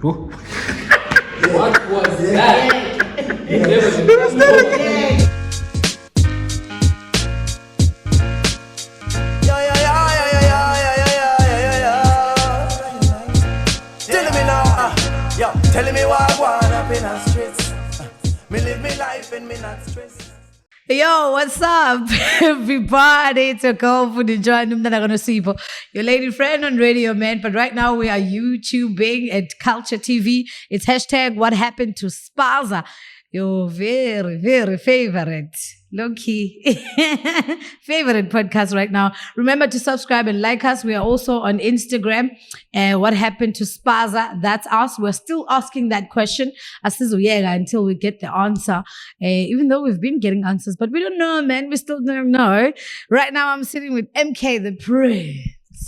What was that? It was never Telling me what I want up in the streets. Me live me life and me not stress. Yo, what's up, everybody? It's your girl, Fundi, your lady friend on radio, man. But right now we are YouTubing at Culture TV. It's hashtag what happened to Spaza. Your very, very favorite, low-key, favorite podcast right now. Remember to subscribe and like us. We are also on Instagram. What happened to Spaza? That's us. We're still asking that question until we get the answer. Even though we've been getting answers, but we don't know, man. We still don't know. Right now I'm sitting with MK the Prince.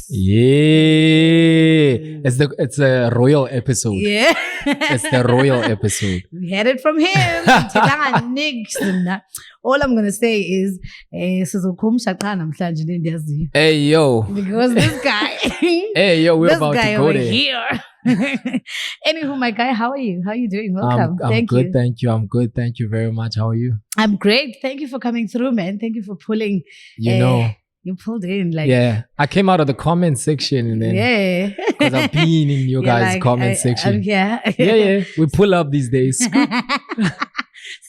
Yeah, it's a royal episode. Yeah, it's the royal episode. We had it from him. All I'm gonna say is, hey yo, because this guy, hey yo, we're this about guy to go over there. here. Anywho, my guy, how are you? How are you doing? Welcome. I'm good, thank you. I'm good, thank you very much. How are you? I'm great. Thank you for coming through, man. Thank you for pulling. You pulled in like I came out of the comment section and then because I've been in you guys' comment section. Yeah. We pull up these days.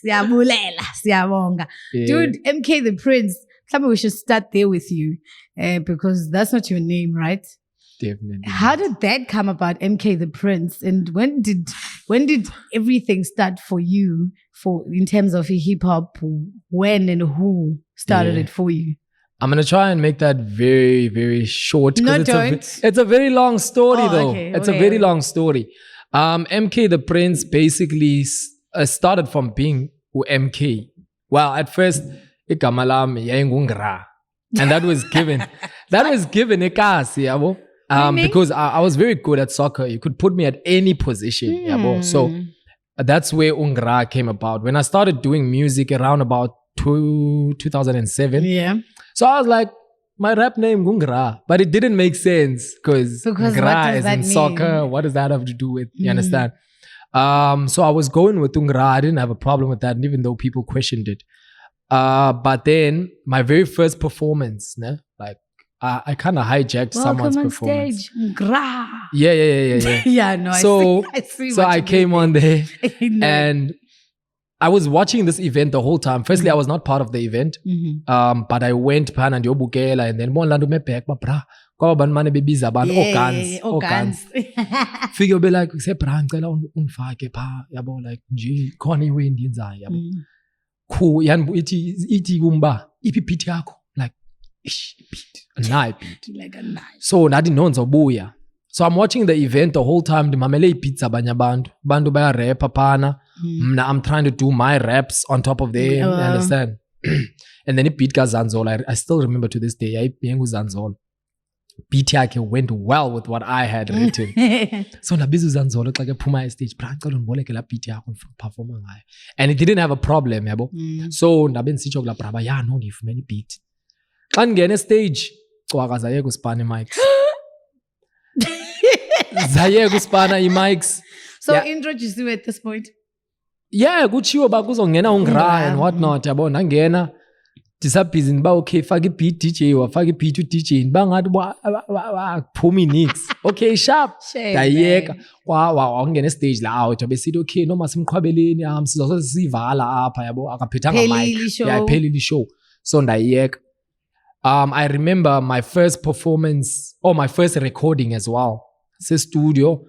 Siyabonga. Dude, MK the Prince. Maybe we should start there with you because that's not your name, right? Definitely. How did that come about, MK the Prince? And when did everything start for you in terms of hip hop? When and who started it for you? I'm going to try and make that very, very short. No, it's a very long story though. Okay, it's a very long story. MK the Prince basically started from being MK. Well, at first, igama lami yayingungra. And that was given. Ekasi, yabo. Because I was very good at soccer. You could put me at any position. Yabo. So that's where Ungra came about. When I started doing music around about 2007. Yeah. So I was like, my rap name Gungra, but it didn't make sense because Gungra is in soccer. What does that have to do with? You understand? So I was going with Ungra. I didn't have a problem with that, even though people questioned it. But then my very first performance, I kind of hijacked someone's performance. Stage. Gra. Yeah. Yeah, no, I see so I came on there and I was watching this event the whole time. Firstly, I was not part of the event, but I went pan and yobukela and then monlandu me back, bra. Kwa ban mane bebiza ban organs. Figure be like say bra ngicela unfake pha yabo like nje khona iwind yenzayo yabo. Khu yani ithi kumba iphi beat yakho like beat a night beat like a night. So nathi nonzobuya. So I'm watching the event the whole time. Ndimamele ibeats abanye abantu. Bantu baya rap phana. I'm trying to do my raps on top of them. You understand? And then beat ka Zanzol. I still remember to this day. Yengu Zanzol. Beat yakhe went well with what I had written. So nabizu Zanzol like a phuma stage. Bracala nboleke la beat yakho perform ngayo. And it didn't have a problem, yabo. So ndabe nsitsho kula braba ya no ngifumene beat. Xa ngene stage cwaka zayeka uspane mics. Zayeka uspana i-mics. So introduce you at this point. Yeah, kuchiwo ba kuzongena ungra and whatnot yabo nangena disabhizi ba okay faka i-beat DJ wafaka i-beat u-DJ bangathi phumi nix. Okay sharp. Dayeka wangena stage la out besithi okay noma simqhwabeleni sizozivala apha yabo akaphethanga mic. Yaphelile show. So ndayeka. I remember my first performance or my first recording as well. Studio.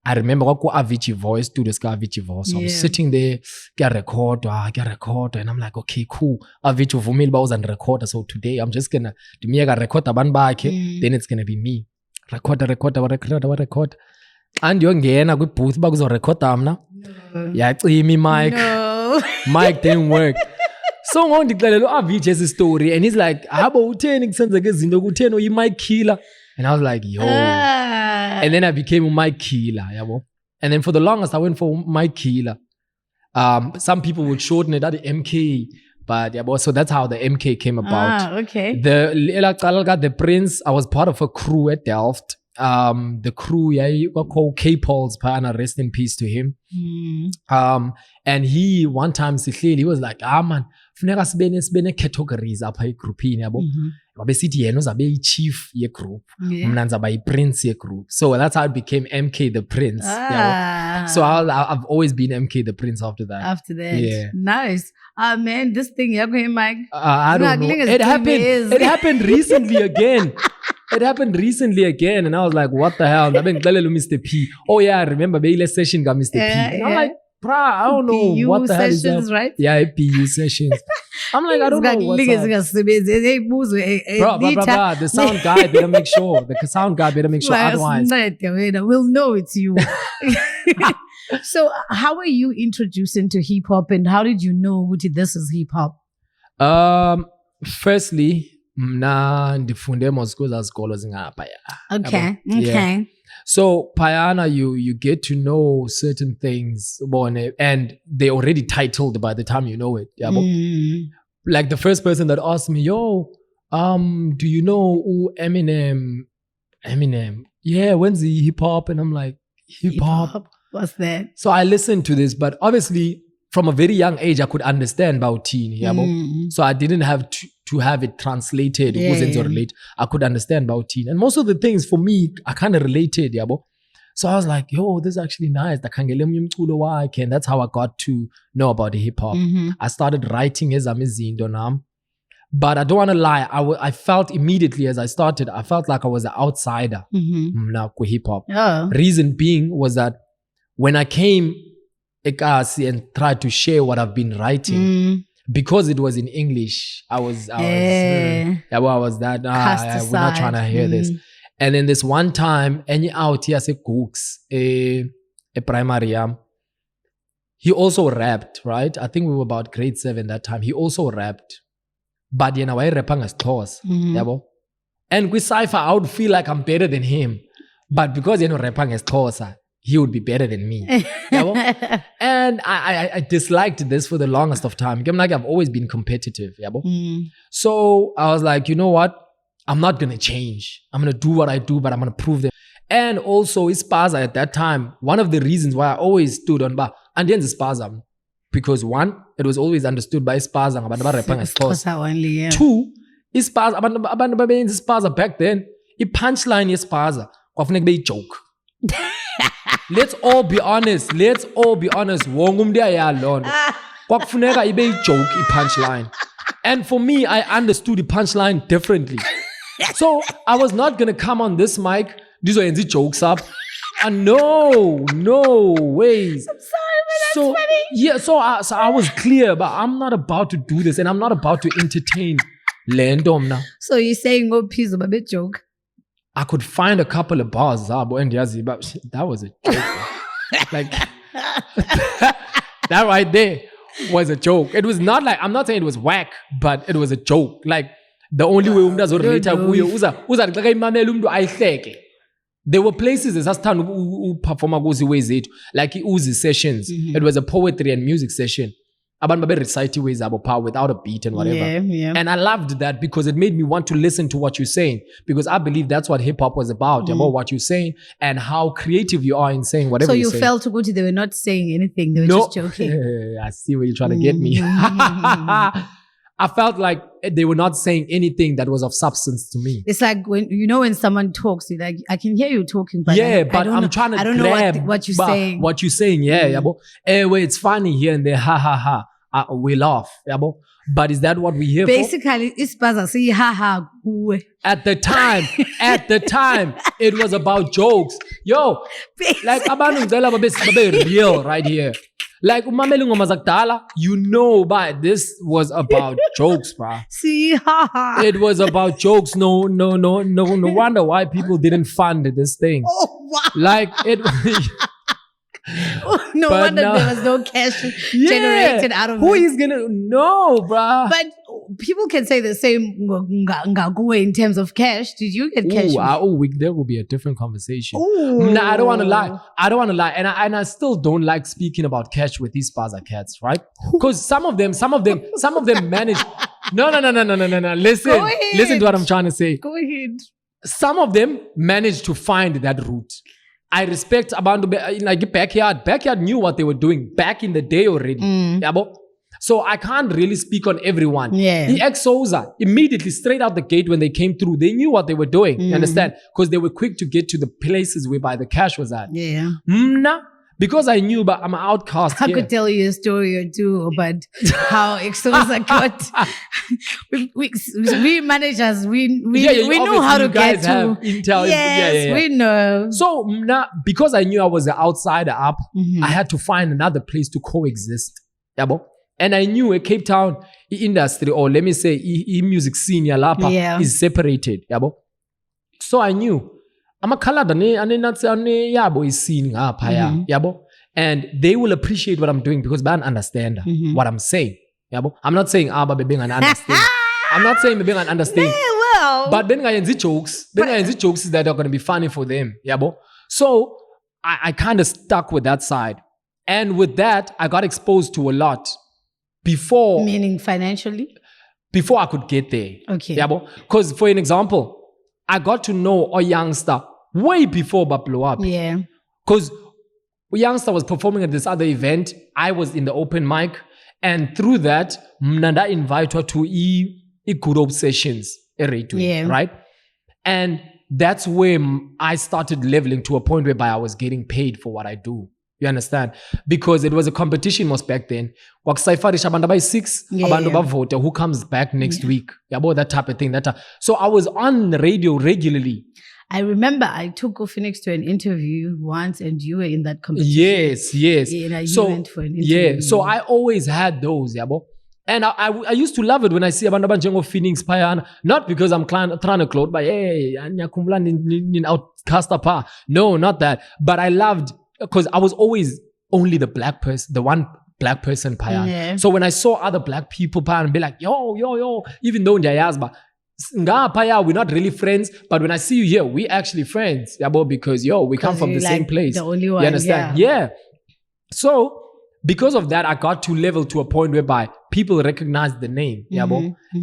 I remember Avicii Voice, studios Avicii Voice. So I was sitting there, get record, and I'm like, okay, cool. Avicii Vumil was and recorder. So today I'm just gonna do me a record then it's gonna be me. Record. And you're gonna go booth bags or record amna. Yeah, me mic. No. Mic didn't work. So on declared Avicii's story, and he's like, how about 10 or you might killer? And I was like, yo. And then I became Mike Killer. And then for the longest, I went for Mike Killer. Some people would shorten it at the MK. But so that's how the MK came about. Okay. The Prince, I was part of a crew at Delft. the crew, were called K-Pols, rest in peace to him. And he, one time, he was like, man, funeka sibene categories apha egroupini yabo. Wabesithi yena uzabe i-chief ye-group. Mna nzaba i-prince ye-group. So that's how it became MK the Prince. So I've always been MK the Prince after that. Yeah. Nice. Man, this thing, Mike. I don't know. It happened recently again. It happened recently again, and I was like, what the hell? Mr. P. Oh yeah, I remember Bailey session got Mr. P. And I'm like, bruh, I don't know PU what the hell is sessions, that. right? Yeah, PU sessions. I'm like, I don't know what's up. Bruh, the sound guy better make sure. The sound guy better make sure. Otherwise, we'll know it's you. So, how were you introduced into hip hop, and how did you know this is hip hop? Firstly, ndifunde moscow skolo zingapha. Okay. Yeah. So Payana, you get to know certain things, and they already titled by the time you know it. Like the first person that asked me, yo, do you know Eminem? Yeah, when's the hip hop? And I'm like, hip hop? What's that? So I listened to this, but obviously from a very young age, I could understand about teen. So I didn't have to have it translated. It wasn't to relate. I could understand about teen. And most of the things for me, I kind of related. So I was like, yo, this is actually nice. That's how I got to know about the hip hop. I started writing as I'm but I don't want to lie. I felt immediately as I started, I felt like I was an outsider now with hip hop. Reason being was that when I came and tried to share what I've been writing, because it was in English, I was that. We're not trying to hear this. And then this one time, any out here say cooks a primary he also rapped, right? I think we were about grade 7 that time. He also rapped, but I rapping as Toss, and with cipher, I would feel like I'm better than him, but because rapping as Toss, he would be better than me. And I disliked this for the longest of time. I'm like, I've always been competitive. So I was like, you know what? I'm not going to change. I'm going to do what I do, but I'm going to prove them. And also, Spaza at that time, one of the reasons why I always stood on bar, and then the Spaza, because one, it was always understood by Spaza. Two, Spaza back then, the punchline is Spaza. Kwafuneka joke. Let's all be honest. Wongum dia ya lona. Kwakufuneka ibe joke punchline. And for me, I understood the punchline differently. So I was not gonna come on this mic. These are the jokes up. And no ways. I'm sorry, but that's funny. Yeah, so I was clear, but I'm not about to do this, and I'm not about to entertain Landom now. So you're saying go piece of a bit joke? I could find a couple of bars, but that was a joke. Like that right there was a joke. It was not like, I'm not saying it was whack, but it was a joke. Like the only way there were places as perform like Uzi sessions. It was a poetry and music session. Recite ways without a beat and whatever. And I loved that because it made me want to listen to what you're saying, because I believe that's what hip hop was about what you're saying and how creative you are in saying whatever you're saying. So you felt good, they were not saying anything, they were just joking. I see where you're trying to get me. I felt like they were not saying anything that was of substance to me. It's like when someone talks, you're like, I can hear you talking, but I'm trying to grab what you're saying. What you're saying, it's funny here and there, ha ha ha. We laugh, but is that what we hear? Basically, it's Spaza say ha ha. At the time, it was about jokes. Yo, like abantu real right here. Like you know, but this was about jokes, bro. See, ha ha. It was about jokes. No wonder why people didn't fund this thing. Oh wow! Like it. No wonder there was no cash generated out of it. Who is gonna know, bruh? But people can say the same in terms of cash. Did you get cash? There will be a different conversation. Nah, I don't want to lie. And I still don't like speaking about cash with these Spaza cats, right? Because some of them manage. No. Listen to what I'm trying to say. Go ahead. some of them managed to find that route. I respect abantu like backyard. Backyard knew what they were doing back in the day already. Yabo? So I can't really speak on everyone. Yeah. The ex-Soza, immediately straight out the gate when they came through, they knew what they were doing. You understand? Because they were quick to get to the places whereby the cash was at. Yeah. Because I knew, but I'm an outcast. I could tell you a story or two about how Exosa got. we managers, we know how to get to. Intel. Yes, we know. So because I knew I was an outsider up, I had to find another place to coexist. Yabo? And I knew a Cape Town industry, or let me say, music scene yalapa is separated. Yabo? So I knew. I'm a colored yabo is seen yabo, and they will appreciate what I'm doing because they understand what I'm saying. Yabo, I'm not saying being an understand. I'm not saying being an understand. Well, but then I jokes that are going to be funny for them. Yabo, so I kind of stuck with that side, and with that I got exposed to a lot before. Meaning financially. Before I could get there. Okay. Yabo, because for an example, I got to know a youngster way before but blew up. Yeah. Because youngster was performing at this other event. I was in the open mic. And through that, Mnanda invited her to group sessions. Right? And that's where I started leveling to a point whereby I was getting paid for what I do. You understand? Because it was a competition most back then. Wakusayfarisha abantu by 6, abantu bavote who comes back next week. About that type of thing. So I was on the radio regularly. I remember I took Phoenix to an interview once and you were in that competition. Yes. Yeah, you went for an interview. Yeah, so I always had those, yabo. And I used to love it when I see abantu abanjengo Phoenix payana. Not because I'm trying to clothe, but hey, outcast apa. No, not that. But I loved, because I was always only the black person, the one black person payana. Yeah. So when I saw other black people payana, be like, yo, even though Njayazba, we're not really friends, but when I see you here, we actually friends, because we come from the same place. The only one, you understand? Yeah. So because of that, I got to level to a point whereby people recognized the name,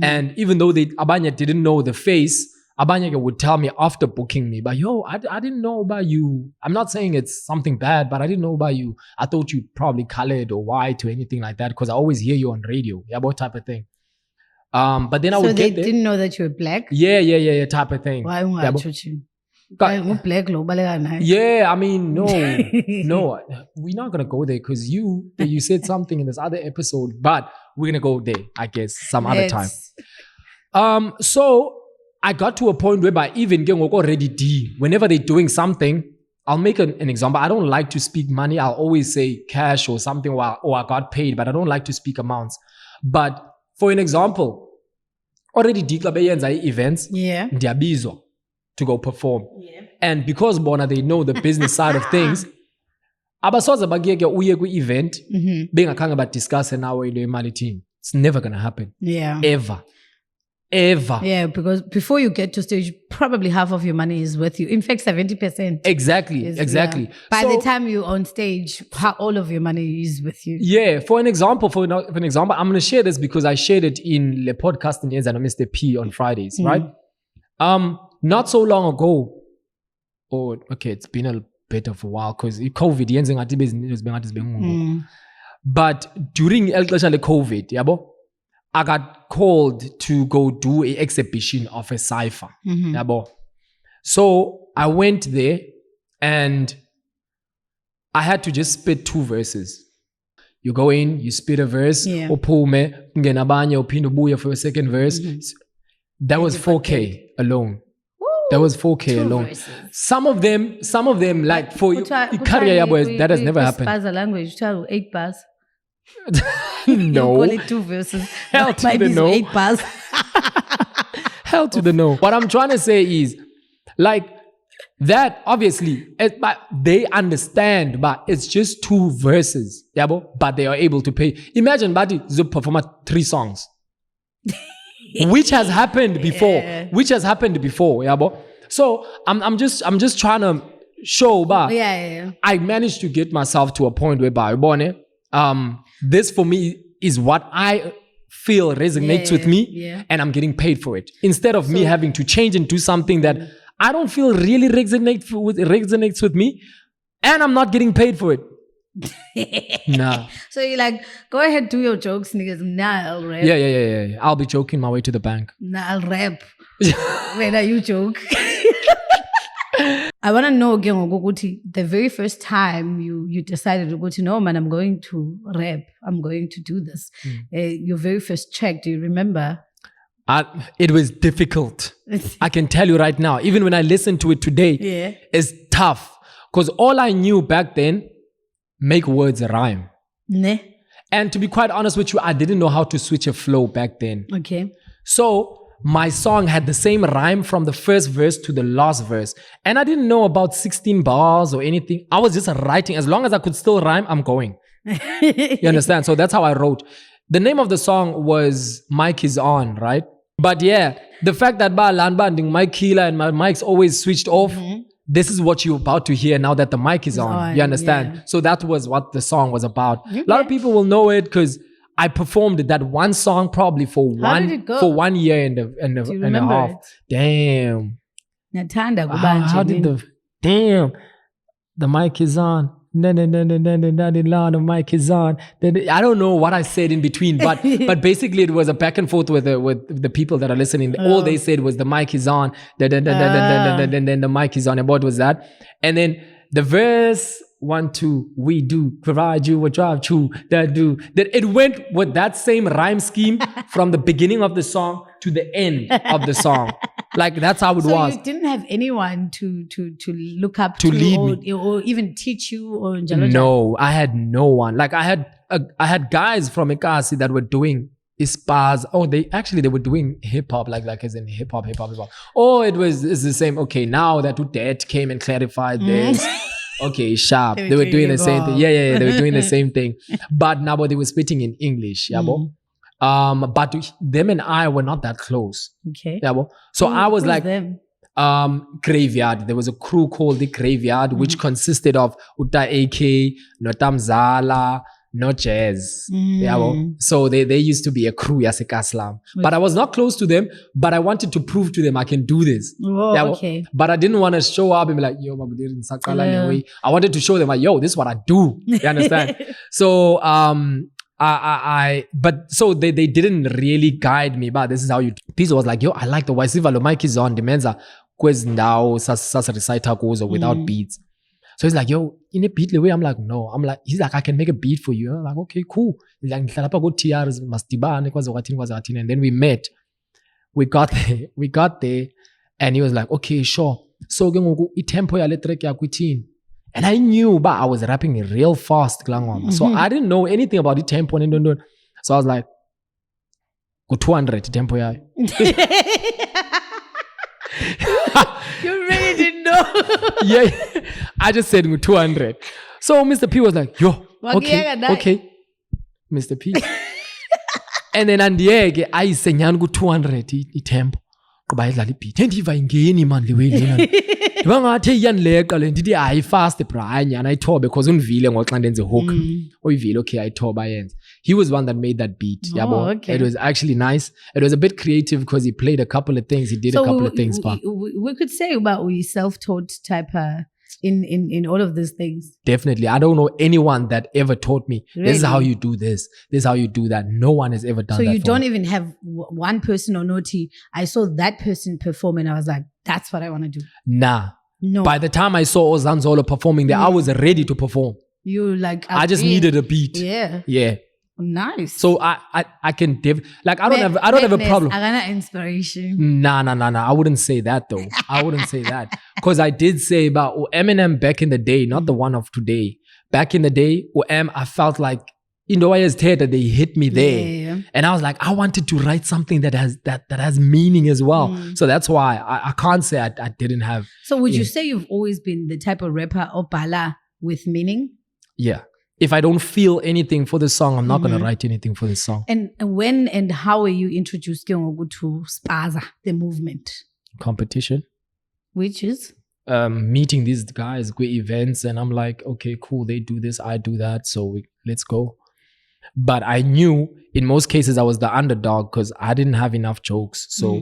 and even though Abanya didn't know the face, Abanya would tell me after booking me, but I didn't know about you. I'm not saying it's something bad, but I didn't know about you. I thought you probably colored or white or anything like that, because I always hear you on radio, type of thing. But then I would get there. So they didn't know that you were black? Yeah, type of thing. Why black? Yeah, I mean, no, we're not gonna go there because you said something in this other episode, but we're gonna go there, I guess, some other time. So I got to a point whereby even already D, whenever they're doing something, I'll make an example. I don't like to speak money. I'll always say cash or something, or I got paid, but I don't like to speak amounts. But for an example, already D events, ndiabizwa to go perform. Yeah. And because bona they know the business side of things, abasoza bagiyeke uye ku-event bengakhange badiscusse nawe into yemali thini. It's never gonna happen. Yeah. Ever. Yeah, because before you get to stage, probably half of your money is with you. In fact, 70%. Exactly. Yeah. By the time you're on stage, all of your money is with you. Yeah. For an example, I'm going to share this because I shared it in the podcast in Yenzano Mr. P on Fridays, right? Not so long ago, it's been a bit of a while because COVID, but during COVID, yabo, I got called to go do an exhibition of a cipher. So I went there and I had to just spit 2 verses. You go in, you spit a verse, uphume, ungena abanye uphinde ubuye for a second verse. That was 4K alone. That was 4K alone. Verses. Some of them like for you, that has never happened. Spaza language, 8 bars. No. Call it 2 verses. Hell to the no. 8 bars. Hell to the no. What I'm trying to say is, like, that obviously, but they understand, but it's just 2 verses, but they are able to pay. Imagine Badi Zup perform 3 songs. Which has happened before. So I'm just trying to show, but I managed to get myself to a point whereby this for me is what I feel resonates with me, and I'm getting paid for it. Instead of me having to change into something that I don't feel really resonates with me, and I'm not getting paid for it. Nah. So you're like, go ahead, do your jokes, niggas. Nah, I'll rap. Yeah. I'll be joking my way to the bank. Nah, I'll rap. When are you joke? I want to know again, Ogoguti, the very first time you decided to go to, no, man, I'm going to rap. I'm going to do this. Your very first check, do you remember? It was difficult. I can tell you right now, even when I listen to it today, it's tough. Because all I knew back then, make words rhyme. Ne? And to be quite honest with you, I didn't know how to switch a flow back then. Okay. So my song had the same rhyme from the first verse to the last verse. And I didn't know about 16 bars or anything. I was just writing. As long as I could still rhyme, I'm going. You understand? So that's how I wrote. The name of the song was Mic Is On, right? But yeah, the fact that ba landing my killer and my mic's always switched off, this is what you're about to hear now that the mic is on. You understand? Yeah. So that was what the song was about. Okay. A lot of people will know it because I performed that one song probably for 1 year and a half. Damn. How did the mic is on. The mic is on. I don't know what I said in between, but basically it was a back and forth with the people that are listening. All they said was the mic is on. Then the mic is on. And what was that? And then the verse 1, 2, we do provide you a drive to that do that. It went with that same rhyme scheme from the beginning of the song to the end of the song. Like that's how it was. So you didn't have anyone to look up to lead me or even teach you or Njaloja? No, I had no one. Like I had guys from Ekasi that were doing Spaza. Oh, they were doing hip hop, like as in hip hop. Oh, it's the same. Okay, now that Udet came and clarified this. Okay, sharp. They were doing the same thing. Yeah. They were doing the same thing. But now they were spitting in English. Yabo. But them and I were not that close. Okay. Yabo. So I was like them? Graveyard. There was a crew called the Graveyard, which consisted of Uta AK, Notamzala, no jazz. So they used to be a crew yasekaslam. But I was not close to them, but I wanted to prove to them I can do this. Okay. But I didn't want to show up and be like, yo, I wanted to show them like, yo, this is what I do. You understand? So so they didn't really guide me, but this is how you do. Pizzo was like, yo, I like the Waisiva lo mic is on dimenza kwez ndawo sasa reciter goes without beats. So he's like, yo, in a beat way, I'm like, no. I'm like, he's like, I can make a beat for you. I'm like, okay, cool. He's like, go TRs, and then we met. We got there, and he was like, okay, sure. So tempo ya letrek ya kutin. And I knew, but I was rapping real fast. So I didn't know anything about the tempo. So I was like, go 200 tempo ya. You really didn't know. Yeah, I just said 200. So Mr. P was like, yo, okay, Mr. P. And then Andiege, I sang 200 tempo. Kuba idlala beat. Endiva ingeni man liwe. Bangathe iyanleqa le ndithi hayi fast branye and I told because unvile ngoxa ndenze hook. Uyivile okay I told yenza. He was one that made that beat. Okay. It was actually nice. It was a bit creative because he played a couple of things. He did a couple of things. We could say about we self-taught type in all of these things. Definitely. I don't know anyone that ever taught me, really? This is how you do this. This is how you do that. No one has ever done that. So you don't even have one person or noti. I saw that person perform and I was like, that's what I want to do. Nah. No. By the time I saw Ozanzolo performing there, I was ready to perform. You like... I just needed a beat. Yeah. Nice. So I can I don't have a problem. I got inspiration. Nah. I wouldn't say that though. I wouldn't say that. Because I did say about Eminem back in the day, not the one of today. Back in the day, I felt like I hesitated that they hit me there. Yeah. And I was like, I wanted to write something that has meaning as well. So that's why I can't say I didn't have. So would you say you've always been the type of rapper opala with meaning? Yeah. If I don't feel anything for the song, I'm not going to write anything for the song. And when and how were you introduced to Spaza, the movement? Competition. Which is? Meeting these guys, great events. And I'm like, okay, cool. They do this. I do that. So let's go. But I knew in most cases I was the underdog because I didn't have enough jokes. So,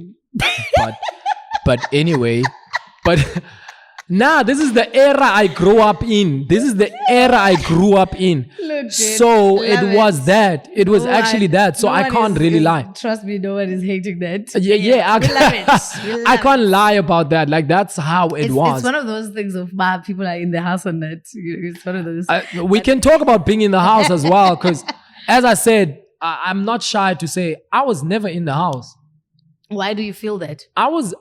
but anyway, But nah, this is the era I grew up in. Look, So it was that. It was actually that. So I can't really lie. Trust me, no one is hating that. Yeah. We love it. We love I can't lie about that. Like that's how it was. It's one of those things of people are in the house on that. It's one of those. We can talk about being in the house as well, because as I said, I'm not shy to say I was never in the house. Why do you feel that? I was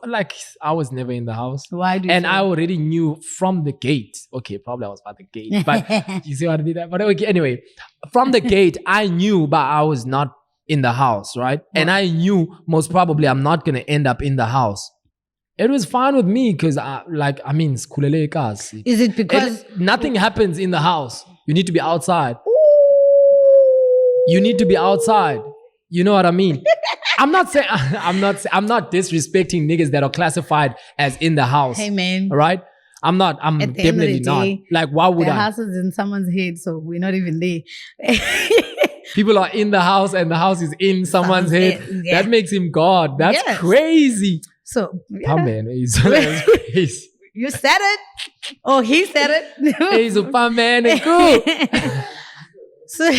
never in the house. Why do you? And feel I already knew from the gate. Okay, probably I was by the gate, but you see what I mean? But okay, anyway, from the gate, I knew, but I was not in the house, right? And I knew most probably I'm not gonna end up in the house. It was fine with me because skulele kasi. Is it because nothing happens in the house? You need to be outside. You need to be outside. You know what I mean? I'm not disrespecting niggas that are classified as in the house. Hey man. Right? I'm definitely not. Like, why would the I? The house is in someone's head, so we're not even there. People are in the house and the house is in someone's head. Yeah. That makes him God. That's crazy. So, yeah. Man, that's crazy. You said it. Oh, he said it. He's a fun man and cool. So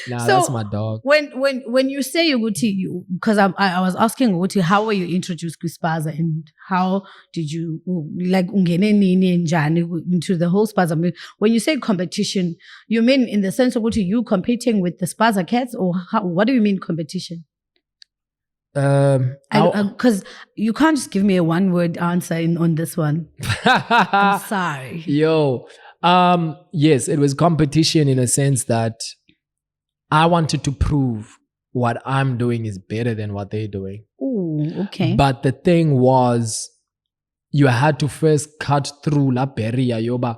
that's my dog. When you say Uguti, because I was asking Uguti, how were you introduced to Spaza and how did you like ungene nini njani into the whole Spaza? When you say competition, you mean in the sense of Uguti, you competing with the Spaza cats, or what do you mean competition? Because you can't just give me a one-word answer on this one. I'm sorry. Yo. Yes, it was competition in a sense that I wanted to prove what I'm doing is better than what they're doing. Oh, okay. But the thing was, you had to first cut through la barrier, yoba.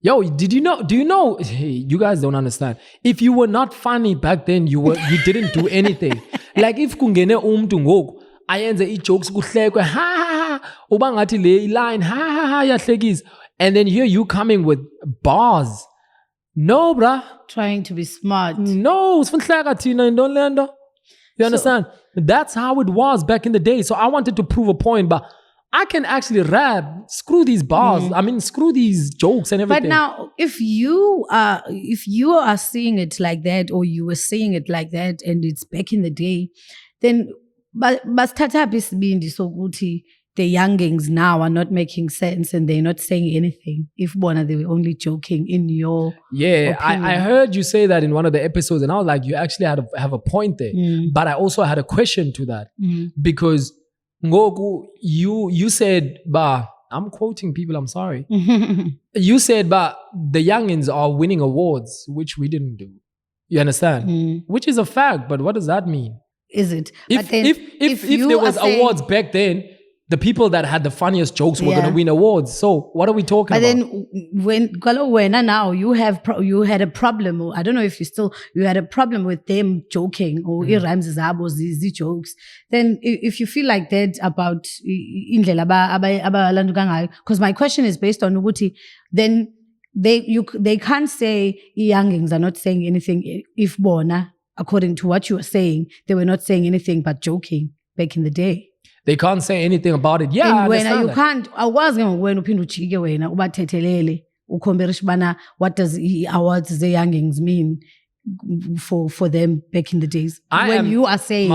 Yo, do you know, hey, you guys don't understand. If you were not funny back then, you didn't do anything. Like if kungene ngoku, ayenze i-jokes kuhlekwe, ha, uba ngathi le line, ha, yahlekisa. And then here you coming with bars. No, bruh. Trying to be smart. No, you understand? That's how it was back in the day. So I wanted to prove a point, but I can actually rap. Screw these bars. I mean, screw these jokes and everything. But now, if you are seeing it like that, or you were seeing it like that, and it's back in the day, then but startup is being disoguti. The youngings now are not making sense and they're not saying anything. If they were only joking in your opinion. I heard you say that in one of the episodes, and I was like, you actually have a point there. But I also had a question to that because Ngoku, you said, I'm quoting people, I'm sorry. You said, the youngins are winning awards, which we didn't do. You understand? Which is a fact, but what does that mean? Is it? If there was awards back then, the people that had the funniest jokes were going to win awards. So what are we talking about? But then now you had a problem, or I don't know if you had a problem with them joking or rhymes these jokes. Then if you feel like that about because my question is based on Uguti, then they can't say youngings are not saying anything if Bona, according to what you were saying, they were not saying anything but joking back in the day. They can't say anything about it. Yeah, and you can't. I was going when upindu chike wena ubathetelele ukhomberisha bana what does awards the youngings mean for them back in the days. You are saying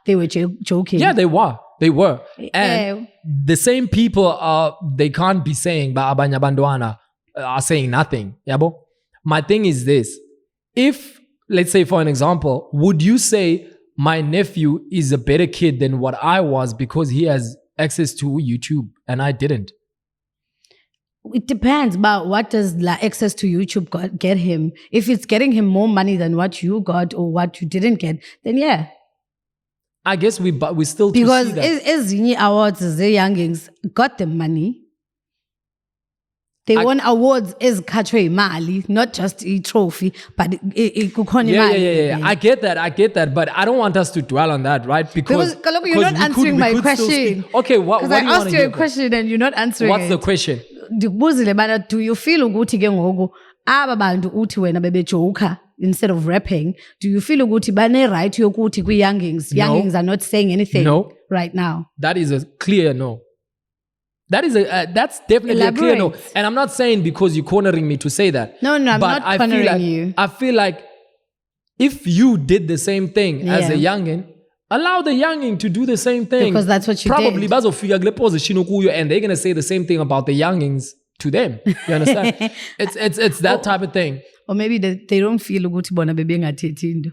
they were joking. Yeah, they were. And the same people they can't be saying ba abanya bandwana are saying nothing. Yabo. My thing is this: if, let's say for an example, would you say my nephew is a better kid than what I was because he has access to YouTube and I didn't? It depends, but what does access to YouTube get him? If it's getting him more money than what you got or what you didn't get, then yeah. I guess we still because Zini Awards, the youngings got them money. They won awards as Kachwe Mali, not just a trophy, but yeah. I get that, but I don't want us to dwell on that, right? Because Kaloku, you're not answering my question. Okay, what do you want to hear? Because I asked you a question and you're not answering What's the question? Do you feel ukuthi ke ngoku aba bantu uthi wena bebejoka instead of rapping? Do you feel ukuthi bane right yokuthi kwi youngings are not saying anything? No. right now? That is a clear no. That's definitely a clear no. Elaborate. And I'm not saying because you're cornering me to say that. No, I'm but not cornering you. I feel like if you did the same thing as a youngin, allow the youngin to do the same thing. Because that's what you Probably did. bazofika kule position ukuyo, and they're gonna say the same thing about the youngins to them. You understand? It's that type of thing. Or maybe they don't feel ukuthi bona bebengathethi into.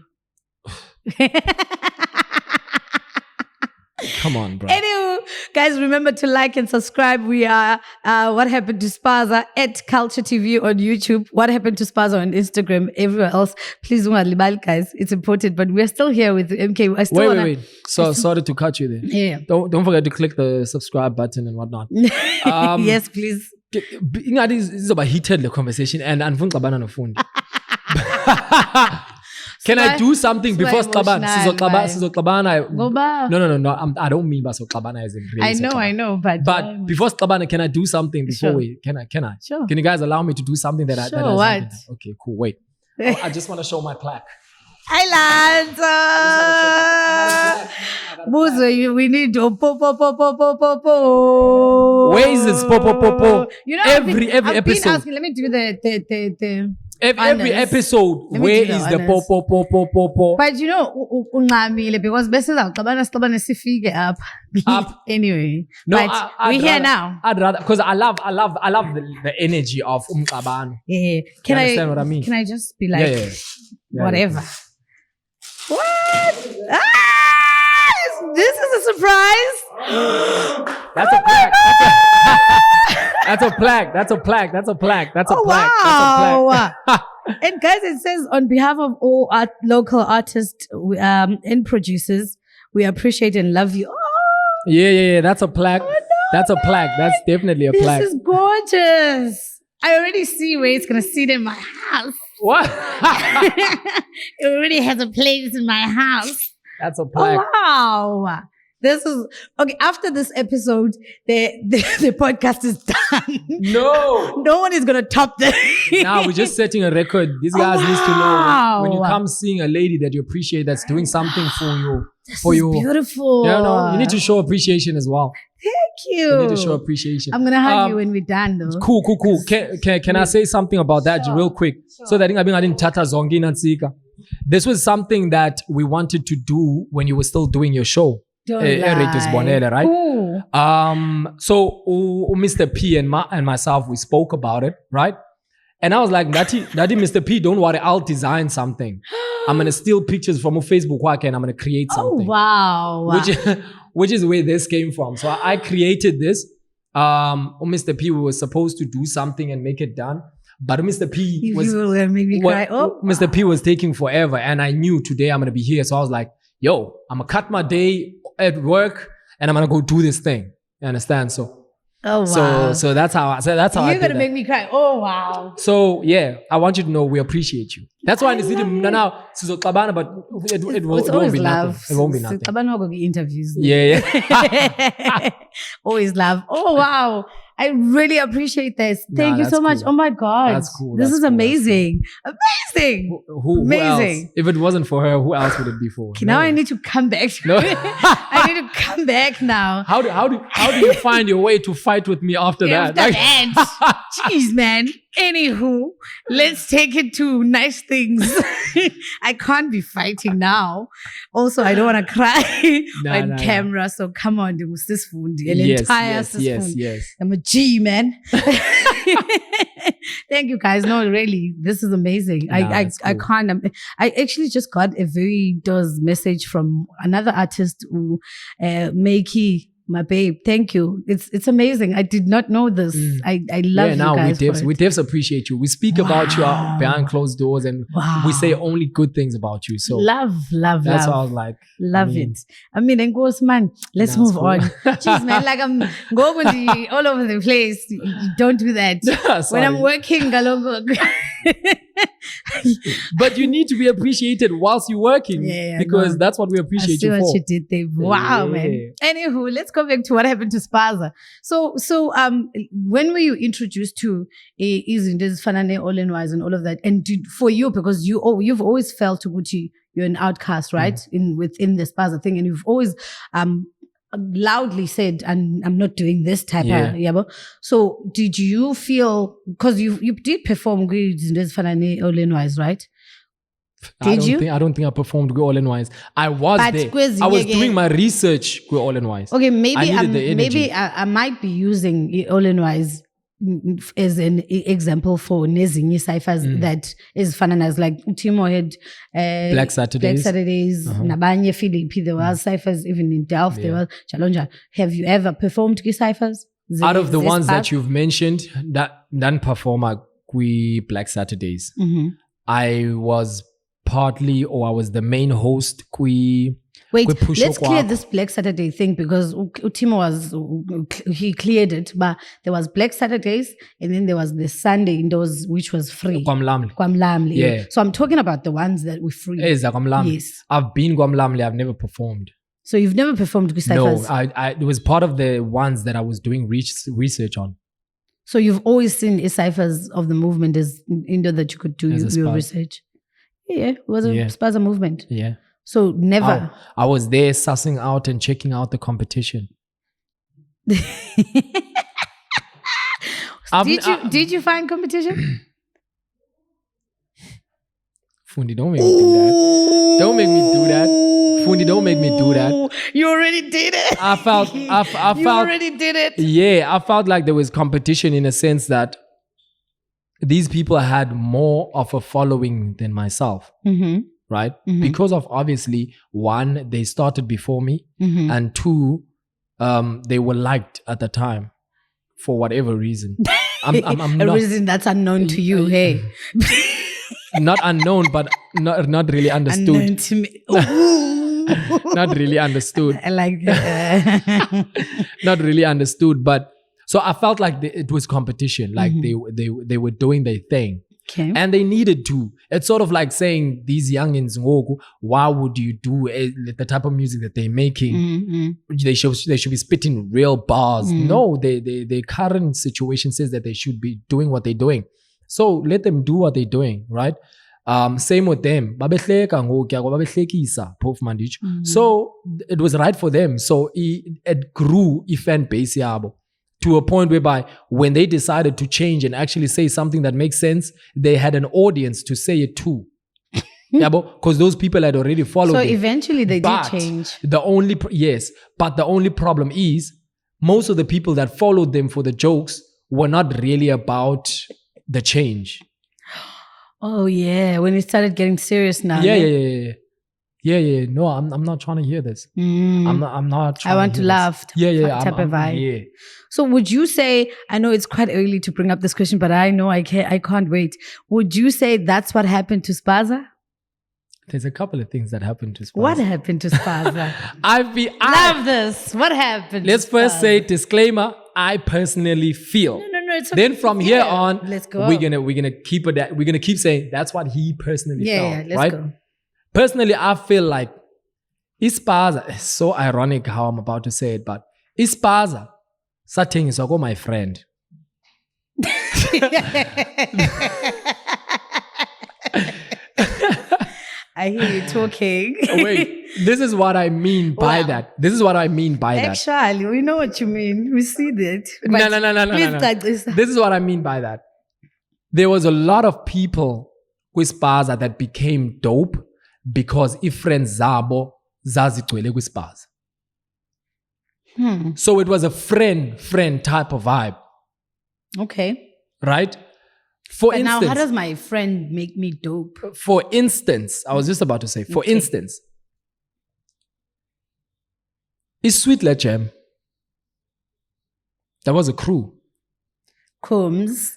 Come on, bro. Anyway, guys, remember to like and subscribe. We are What Happened to Spaza at Culture TV on YouTube. What Happened to Spaza on Instagram. Everywhere else, please don't libal, guys. It's important. But we're still here with MK. I still Wait. So sorry to cut you there. Yeah. Don't forget to click the subscribe button and whatnot. Yes, please. This is about heated the conversation and Fundi no Fundi. Can I do something before Xabana? Sizoxabana. No. I don't mean Xabana as in I know, but before Xabana, can I do something before Sure. we? Can I? Sure. Can you guys allow me to do something that Sure, I? That what? Okay, cool. Wait. I just want to show my plaque. Hi, lads. Buzo, we need to po. Where is this po? You know, Every I've been episode. asking, let me do the Every episode, Let me where do the is the honors. po? But you know, unqamile because bese xabana sifike up. Up. Anyway, No, but we're here now. I'd rather because I love the energy of Xabana. Yeah. You understand what I mean? Can I just be like Yeah, whatever? What? This is a surprise. That's a plaque. That's a plaque. Oh, wow. And guys, it says on behalf of all local artists and producers, we appreciate and love you. Oh, Yeah. That's a plaque. That's a plaque. That's definitely a plaque. this is gorgeous. I already see where it's going to sit in my house. What? It already has a place in my house. That's a plaque. Oh, wow. This is okay. After this episode, the podcast is done. No. No one is gonna top this. Now we're just setting a record. These guys needs to know wow. when you come seeing a lady that you appreciate that's doing something for you. This For is you. beautiful. You need to show appreciation as well. Thank you. You need to show appreciation. I'm gonna hug you when we're done, though. Cool. Can I say something about that real quick? So that I didn't tata zongi nansika. This was something that we wanted to do when you were still doing your show. Eritus Bonele, right? Ooh. So Mr. P and myself, we spoke about it, right? And I was like, Daddy, Mr. P, don't worry, I'll design something. I'm gonna steal pictures from Facebook and I'm gonna create something. Oh wow. Which is where this came from. So I created this. Mr. P was supposed to do something and make it done. But Mr. P was you will make me cry. Oh, Mr. P was taking forever, and I knew today I'm gonna be here. So I was like, yo, I'm gonna cut my day at work and I'm gonna go do this thing. You understand? So wow. so that's how I You're did gonna make me cry. Oh wow. So yeah, I want you to know we appreciate you. That's why it's now sizoxabana, but it won't be love. nothing. It won't be nothing. Xabana will be interviews. Yeah. Always love. Oh wow. I really appreciate this. Thank you that's so much. cool. Oh my God. That's cool. This That's is cool. amazing. Amazing. Who Amazing. else? If it wasn't for her, who else would it be for? Okay, now I need to come back. No. I need to come back now. How do you find your way to fight with me after that? After that. Jeez, man. Anywho, let's take it to nice things. I can't be fighting now. Also, I don't want to cry on camera. So come on, this Fundi. Yes. I'm a G, man. Thank you, guys. No, really, this is amazing. I can't. I actually just got a very message from another artist who, Makey, my babe. Thank you. It's amazing. I did not know this. I love you guys. We devs appreciate you. We speak about you behind closed doors, and we say only good things about you. So love. That's why I was like, love it. I mean, and goes, man, let's move on. Jeez, man, like I'm going all over the place. You don't do that. When I'm working, but you need to be appreciated whilst you're working, because that's what we appreciate you for. I see what you did there. Wow, man. Anywho, let's go back to what happened to Spaza. So when were you introduced to this Fanane All-in-Wise and all of that? And for you, because you've always felt Uguchi, you're an outcast, right? Within the Spaza thing, and you've always loudly said, and I'm not doing this type Yeah. of, yabo. So did you feel, because you did perform with this All-in-Wise, right? I Did you? I don't think I performed with All in Wise. I was But there. quiz, I was yeah, doing yeah. my research with All in Wise. Okay, maybe I needed the energy. I might be using All-in-Wise as an example for nezinye ciphers that is finalized, like Timo had Black Saturdays. Nabanye Philippi, there were ciphers even in Delft, there were Chalonja. Have you ever performed ciphers? Out of the ones that you've mentioned, that non performer we Black Saturdays. I was partly, or I was the main host. Wait, Pusho let's clear kwakho. this Black Saturday thing, because Timo he cleared it, but there was Black Saturdays and then there was the Sunday indoors, which was free. Kwamlamli. Yeah. So I'm talking about the ones that were free. Kwamlamli. Yes. I've been Kwamlamli, I've never performed. So you've never performed with ciphers? No, it was part of the ones that I was doing research on. So you've always seen ciphers of the movement as Indo that you could do As a your Spaza. research? Yeah, it was a Yeah. Spaza movement. Yeah. So never. I was there sussing out and checking out the competition. Did you find competition? Fundi, don't make me do that. Don't make me do that. Fundi, don't make me do that. You already did it. I felt You already did it. Yeah, I felt like there was competition in a sense that these people had more of a following than myself, right? Because of obviously, one, they started before me, and two, they were liked at the time for whatever reason. I'm A not, reason that's unknown to you, hey. not unknown, but not really understood. Unknown to me. Ooh. Not really understood. I like that. Not really understood, but so I felt like it was competition. Like they were doing their thing, Okay. and they needed to. It's sort of like saying these youngins, why would you do the type of music that they're making? They should be spitting real bars. No, the current situation says that they should be doing what they're doing. So let them do what they're doing, right? Same with them. So it was right for them. So it grew a fan base yabo to a point whereby when they decided to change and actually say something that makes sense, they had an audience to say it to. Because those people had already followed So them. eventually they But did change. the only problem is most of the people that followed them for the jokes were not really about the change. Oh yeah, when it started getting serious now. Yeah. No, I'm not trying to hear this. I'm not trying I want to hear laugh. this. Yeah. Type of vibe. Yeah. So would you say, I know it's quite early to bring up this question, but I know I can't wait. Would you say that's what happened to Spaza? There's a couple of things that happened to Spaza. What happened to Spaza? Love this. What happened? Let's first say disclaimer. I personally feel. No, it's okay. Then from here on, let's go. we're gonna keep it. We're gonna keep saying that's what he personally felt. Let's right? go. Personally, I feel like Spaza. It's so ironic how I'm about to say it, but Spaza, something is my friend. I hear you talking. Wait, this is what I mean by Wow. that. This is what I mean by that. Actually, we know what you mean. We see that. No. This is what I mean by that. There was a lot of people with Spaza that became dope because friends zabo zazigcwele with Spaza. So it was a friend type of vibe, Okay. right? For But now, instance, how does my friend make me dope? for instance, I was just about to say, for instance, is Sweet Lechem. That was a crew. Combs,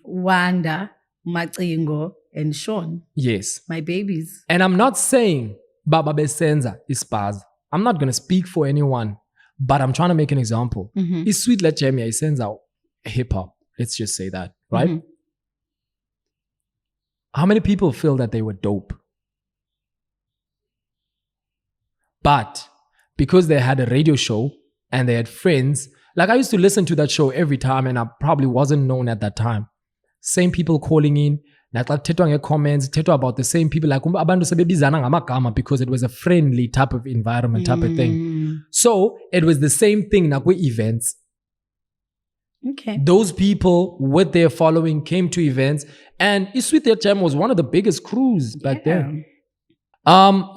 Wanda, Matringo, and Sean, Yes. my babies. And I'm not saying Baba Besenza is Spaza. I'm not going to speak for anyone, but I'm trying to make an example. Is Sweet Lechem Senza hip hop? Let's just say that, right? How many people feel that they were dope? But because they had a radio show and they had friends, like I used to listen to that show every time and I probably wasn't known at that time. Same people calling in, like tetwa comments, tetwa about the same people, like abantu sebebizana ngamagama because it was a friendly type of environment, type of thing. So it was the same thing nakwi events. Okay. Those people with their following came to events, and Iswit Jam was one of the biggest crews back then.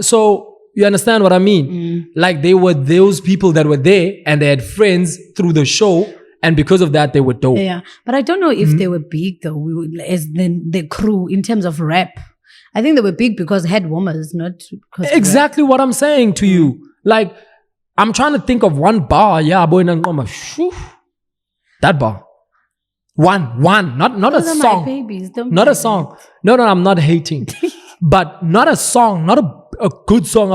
So you understand what I mean? Like they were those people that were there and they had friends through the show, and because of that they were dope. Yeah, but I don't know if they were big though, as the crew in terms of rap. I think they were big because head warmers, not because Exactly what I'm saying to you. Like, I'm trying to think of one bar. Yeah, boy, that bar. One, not Those a are song. my babies. Don't Not play a song. No, I'm not hating. But not a song, not a good song.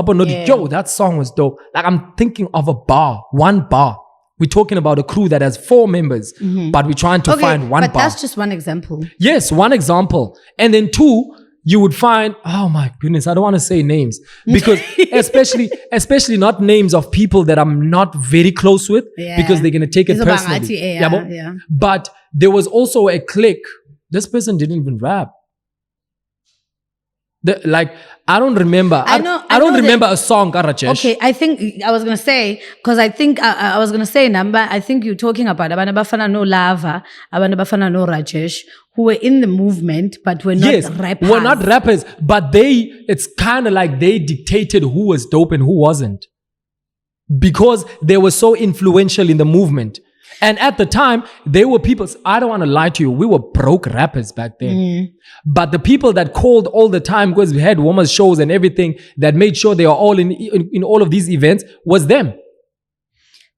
Yo, that song was dope. Like, I'm thinking of a bar, one bar. We're talking about a crew that has 4 members, but we're trying to find one but bar. that's just one example. Yes, one example. And then 2, you would find, oh my goodness, I don't want to say names because especially not names of people that I'm not very close with because they're going to take it personally. Yeah. But there was also a clique. This person didn't even rap. I don't remember. I don't remember a song, Karachesh. Okay, I think I was going to say, because I think I was going to say number, I think you're talking about Abantu Bafana no Lava, Abantu Bafana no Rajesh, who were in the movement, but were not rappers. Were not rappers, but it's kind of like they dictated who was dope and who wasn't. Because they were so influential in the movement. And at the time, they were people, I don't want to lie to you, we were broke rappers back then. But the people that called all the time, because we had women's shows and everything, that made sure they are all in all of these events, was them.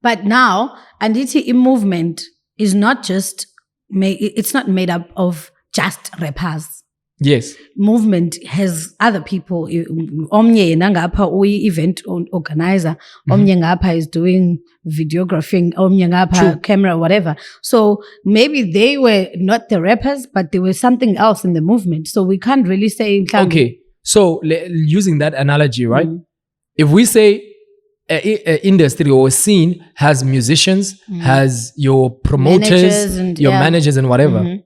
But now, Anditi movement is not just, it's not made up of just rappers. Yes. Movement has other people. Omnye nangapha event organizer. Omnye ngapha is doing videographing. Omnye ngapha camera, whatever. So maybe they were not the rappers, but they were something else in the movement. So we can't really say. Okay. So using that analogy, right? If we say industry or scene has musicians, has your promoters, managers and whatever.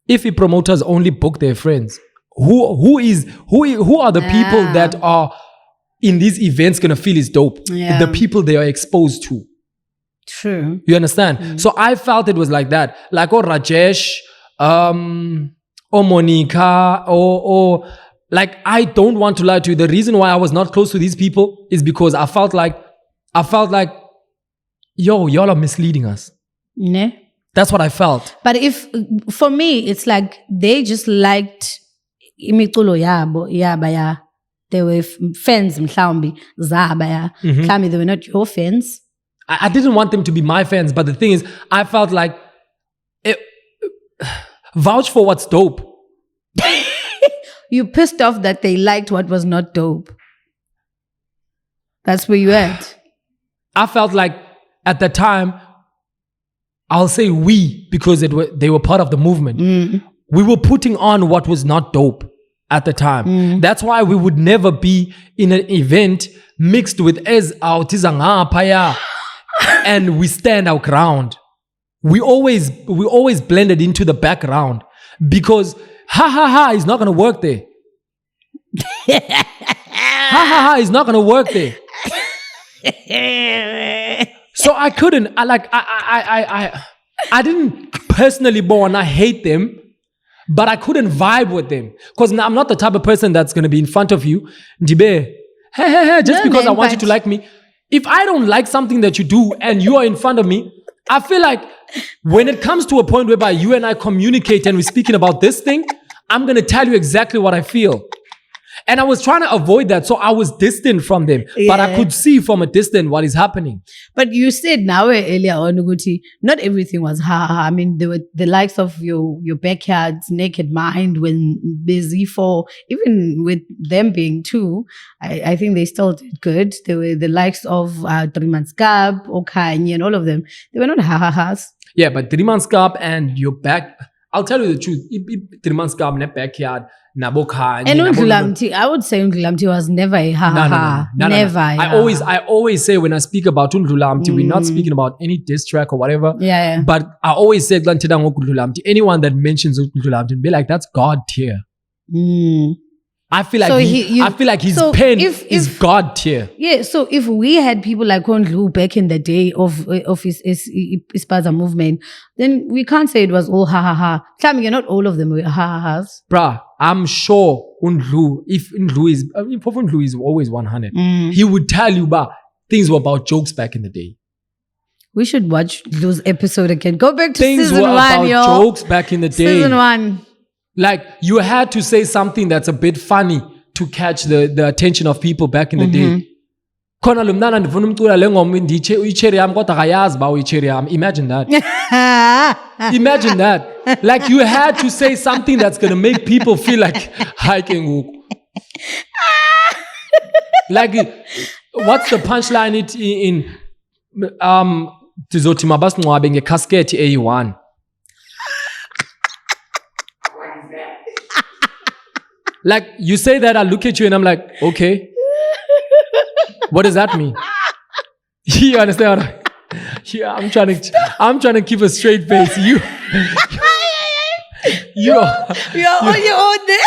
If the promoters only book their friends, who are the people that are in these events gonna feel is dope? The people they are exposed to. True. You understand? So I felt it was like that. Like Rajesh, or Monica, or like, I don't want to lie to you. The reason why I was not close to these people is because I felt like, yo, y'all are misleading us. Ne? That's what I felt. But for me, it's like they just liked imiculo yabo, they were fans, mhlawumbi, zaba, mhlawumbi they were not your fans. I didn't want them to be my fans, but the thing is, I felt like, vouch for what's dope. You pissed off that they liked what was not dope. That's where you at. I felt like at the time, I'll say we, because they were part of the movement. We were putting on what was not dope at the time. That's why we would never be in an event mixed with paya, and we stand our ground. We always blended into the background because is not gonna work there. Is not gonna work there. So I couldn't. I didn't personally born. I hate them, but I couldn't vibe with them because I'm not the type of person that's gonna be in front of you, Ndibe. Hey, just because I want you to like me. If I don't like something that you do and you are in front of me, I feel like when it comes to a point whereby you and I communicate and we're speaking about this thing, I'm gonna tell you exactly what I feel. And I was trying to avoid that, so I was distant from them. But I could see from a distance what is happening. But you said now earlier on, Uguti, not everything was ha. I mean, there were the likes of your backyard's Naked Mind when busy for, even with them being 2, I think they still did good. There were the likes of 3 Months Gap, Okanye, and all of them. They were not ha-ha-has. Yeah, but 3 Months Gap and your back, I'll tell you the truth. 3 Months Gap, net backyard, Naboka. And Ntshwanti, I would say Ntshwanti was never a ha-ha-ha. Never. I always say when I speak about Ntshwanti, we're not speaking about any diss track or whatever. Yeah. But I always say anyone that mentions Ntshwanti, be like, that's God tier. I feel like So I feel like his so pen if- is God tier. Yeah, so if we had people like Ondlu back in the day of his Spaza movement, then we can't say it was all ha ha ha. Tell me, not all of them were ha ha ha's. Bruh, I'm sure Undlu, if Undlu is always 100, he would tell you about things were about jokes back in the day. We should watch Ndlu's episode again. Go back to Things season were 1, about yo. jokes back in the day. Season 1. Like, you had to say something that's a bit funny to catch the attention of people back in the day. Khona lo mntana ndifuna umcula le ngoma icherry yam kodwa akayazi ba uyicherry yam. Imagine that. Imagine that. Like, you had to say something that's going to make people feel like hiking ngoku. Like, what's the punchline in tizothi mabasingcwabe ngecasket A1? Like, you say that, I look at you and I'm like, okay. What does that mean? You understand? Yeah, I'm trying to keep a straight face. You're on your own there.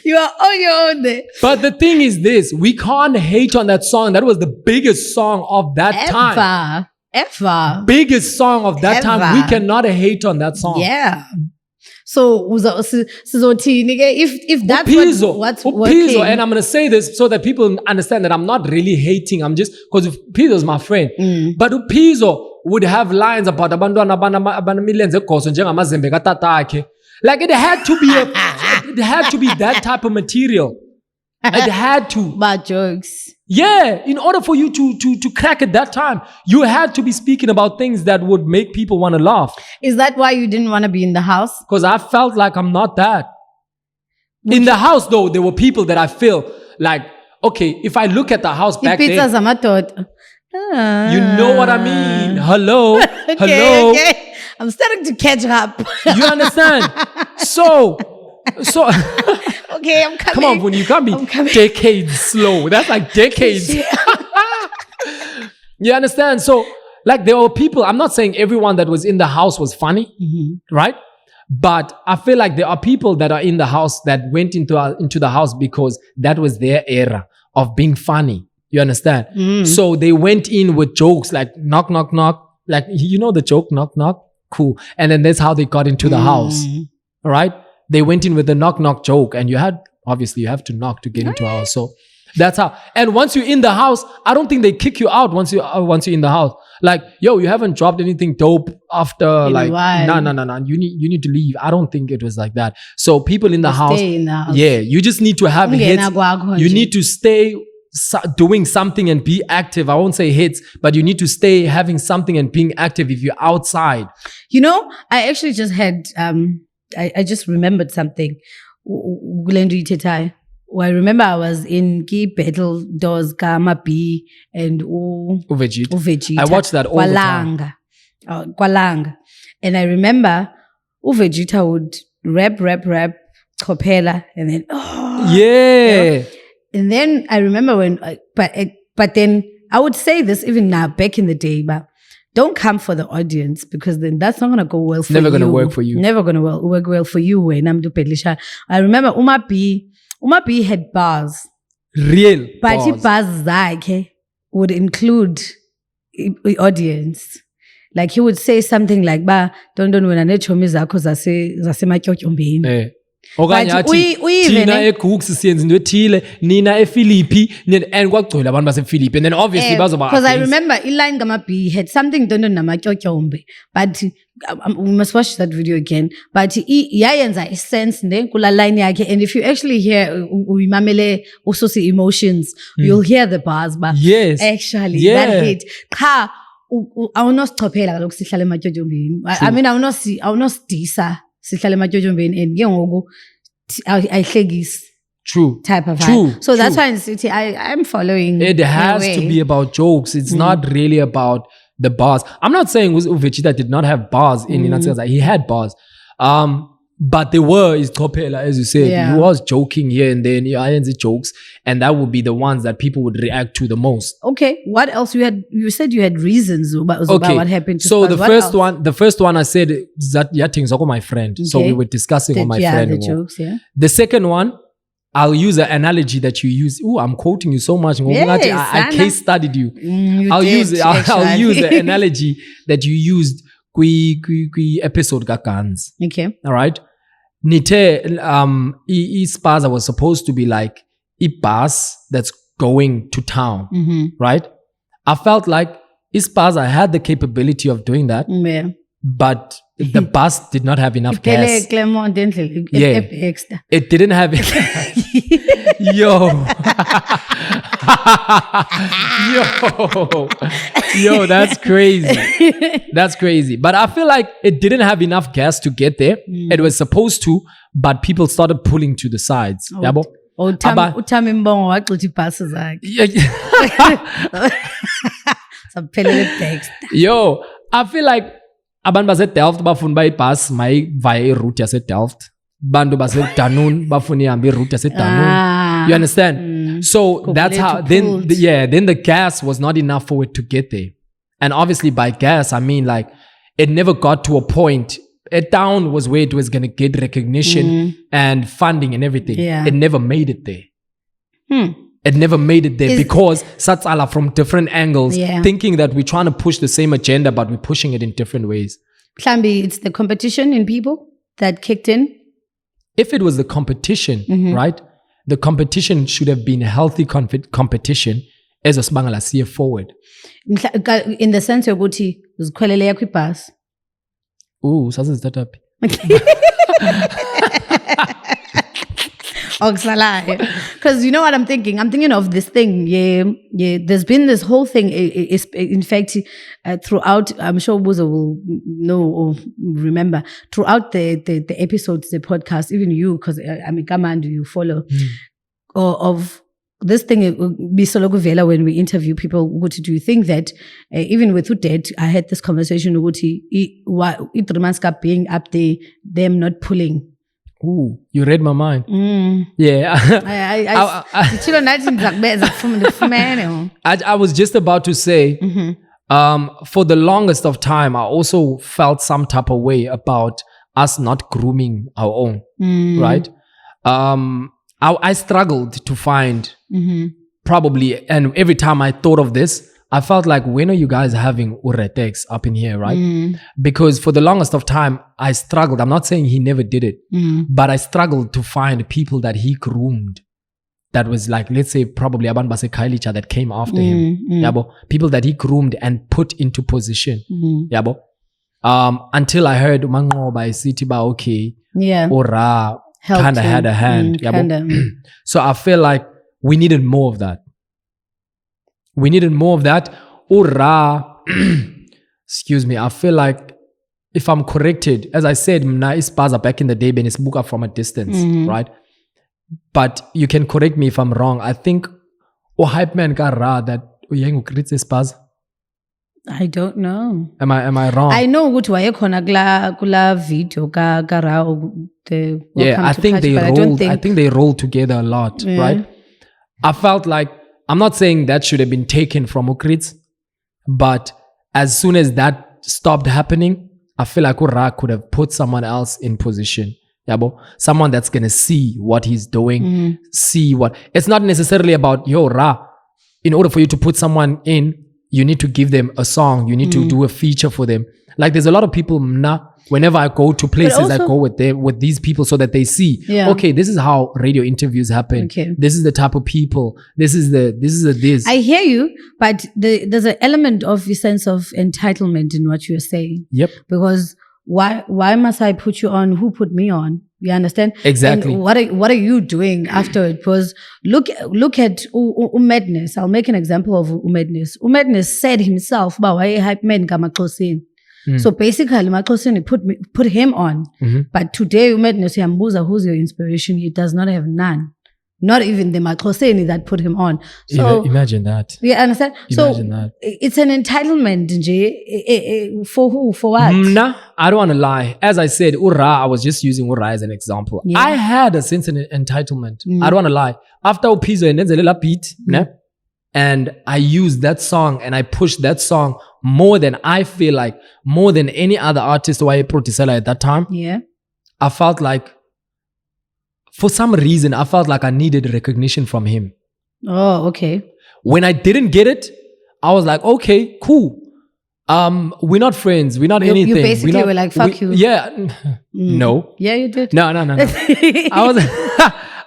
You are on your own there. But the thing is this, we can't hate on that song. That was the biggest song of that time. Ever. Biggest song of that time. We cannot hate on that song. Yeah. So, if that's what's working. And I'm going to say this so that people understand that I'm not really hating. I'm just, because Pizzo's my friend. But Pizzo would have lines about millions of course. Like, it had to be that type of material. It had to. Bad jokes. Yeah, in order for you to crack at that time, you had to be speaking about things that would make people want to laugh. Is that why you didn't want to be in the house? Because I felt like I'm not that. In the house, though, there were people that I feel like, okay, if I look at the house back then, you know what I mean. Hello. Hello. Okay. I'm starting to catch up. You understand? So okay, I'm coming. Come on, when you can't be decades slow. That's like decades. You understand? So, like, there were people, I'm not saying everyone that was in the house was funny, right? But I feel like there are people that are in the house that went into the house because that was their era of being funny. You understand? So they went in with jokes like knock, knock, knock. Like, you know the joke, knock, knock? Cool. And then that's how they got into the house. All right? They went in with the knock, knock joke. And you have to knock to get into a house. So that's how. And once you're in the house, I don't think they kick you out once you're in the house. Like, yo, you haven't dropped anything dope after no. You need to leave. I don't think it was like that. So people in the house, stay in the house. Yeah, you just need to have hits. You need to stay doing something and be active. I won't say hits, but you need to stay having something and being active if you're outside. You know, I actually just had, I just remembered something. I remember I was in Key Battle Doors, Kama B, and Uvegeta. I watched that all the time. Kwalanga. And I remember Uvegeta would rap, Kopela, and then, yeah. And then I remember when, but then I would say this even now, back in the day, but don't come for the audience because then that's not going to go well for you. Never going to work for you. Never going to work well for you when I'm doing Pedlisha. I remember Uma B had bars. Real but bars. Zakhe would include the audience. Like he would say something like, don't wena nechomi zakho zasematyotyombe. Okanye athi thina eGooks siyenza into ethile nina ePhilippi and kwagcwele abantu basePhilippi and then obviously bazoba because I remember iline Gama B had something done namatyotyombe, but we must watch that video again. But yayenza a sense ne kula line yakhe, and if you actually hear uyimamele usosi emotions, you'll hear the bars. But yes, actually that hit cha awunoschophela kaloku sihlale ematyotyombe. I mean awunosidisa sihlale ematyotyombe and ke ngoku ayihlekisi. True. Type of true. vibe. So that's why in City I'm following. It has to be about jokes. It's not really about the bars. I'm not saying Uvegeta did not have bars in Inatsikaza. He had bars. But there were Iskopela, as you said. Yeah. He was joking here and then. I had the jokes. And that would be the ones that people would react to the most. Okay. What else you said you had reasons about what happened to so Spaza. the first one I said is that things are my friend. So we were discussing on my friend. The jokes, yeah. The second one, I'll use an analogy that you use. Ooh, I'm quoting you so much. Yes, I case studied you. I'll use the analogy that you used kwi episode Gakans. Okay. All right. Nite Spaza was supposed to be like a bus that's going to town. Right? I felt like Spaza had the capability of doing that. Yeah. But the bus did not have enough gas. It didn't have Yo, that's crazy. That's crazy. But I feel like it didn't have enough gas to get there. It was supposed to, but people started pulling to the sides. Yabo? Yo, I feel like abantu base-Delft bafuna ibhasi mayivaya iroute yase-Delft. Bantu base-Danun bafuna ihambe iroute yase-Danun. You understand? So that's how then the gas was not enough for it to get there. And obviously by gas I mean like it never got to a point. A town was where it was going to get recognition and funding and everything. Yeah. It never made it there. It never made it there because Satsala from different angles, thinking that we're trying to push the same agenda, but we're pushing it in different ways. Klambi, it's the competition in people that kicked in. If it was the competition, right? The competition should have been a healthy competition as a Sbangala see forward. In the sense of Guti, was Khayelitsha yakwipass. Ooh, sasa that up. Because you know what I'm thinking? I'm thinking of this thing. Yeah. There's been this whole thing. In fact, throughout, I'm sure Buzo will know or remember, throughout the episodes, the podcast, even you, because I'm a command you follow, of this thing, Bisologuvela, when we interview people, what do you think that even with Udet, I had this conversation with It being up there, them not pulling. Ooh, you read my mind. Yeah. I was just about to say, for the longest of time, I also felt some type of way about us not grooming our own, right? I struggled to find probably, and every time I thought of this, I felt like, when are you guys having Uretex up in here, right? Because for the longest of time, I struggled. I'm not saying he never did it, but I struggled to find people that he groomed. That was like, let's say, probably Khayelitsha that came after him. Yabo. People that he groomed and put into position. Yabo. Until I heard Mangoba City ba okay. Yeah. Ora kind of had a hand. So I feel like we needed more of that. We needed more of that. Ora, excuse me, I feel like, if I'm corrected, as I said, Mna Spaza back in the day, Ben is book from a distance, right? But you can correct me if I'm wrong. I think hype man ka ra that Uyengu Kritse Spaza. I don't know. Am I wrong? I know what wayekhona kula video ka ra the I think they rolled together a lot, right? I felt like, I'm not saying that should have been taken from Ukritz, but as soon as that stopped happening, I feel like Ura could have put someone else in position. Yabo? Someone that's going to see what he's doing, see what... It's not necessarily about, Ra, in order for you to put someone in, you need to give them a song, you need to do a feature for them. Like, there's a lot of people, whenever I go to places, also, I go with these people so that they see, okay, this is how radio interviews happen. Okay. This is the type of people. This is this. I hear you, but there's an element of a sense of entitlement in what you're saying. Yep. Because why must I put you on? Who put me on? You understand? Exactly. And what are you doing after it? Because look at Umedness. I'll make an example of Umedness. Umedness said himself, "Why hype men kama closing." So basically, Maklosini put him on. But today, Umedness Yambuza, who's your inspiration? He does not have none. Not even the Makhoseni that put him on. So imagine that. you understand? Imagine that. It's an entitlement, nje. For who? For what? Nah, I don't want to lie. As I said, I was just using Ura as an example. Yeah. I had a sense of entitlement. I don't want to lie. After Upizo and Nenzela beat, and I used that song and I pushed that song more than more than any other artist who I Protisela at that time. Yeah. I felt like, for some reason, I felt like I needed recognition from him. Oh, okay. When I didn't get it, I was like, okay, cool. We're not friends. We're not anything. You basically were like, fuck you. Yeah. No. Yeah, you did. No.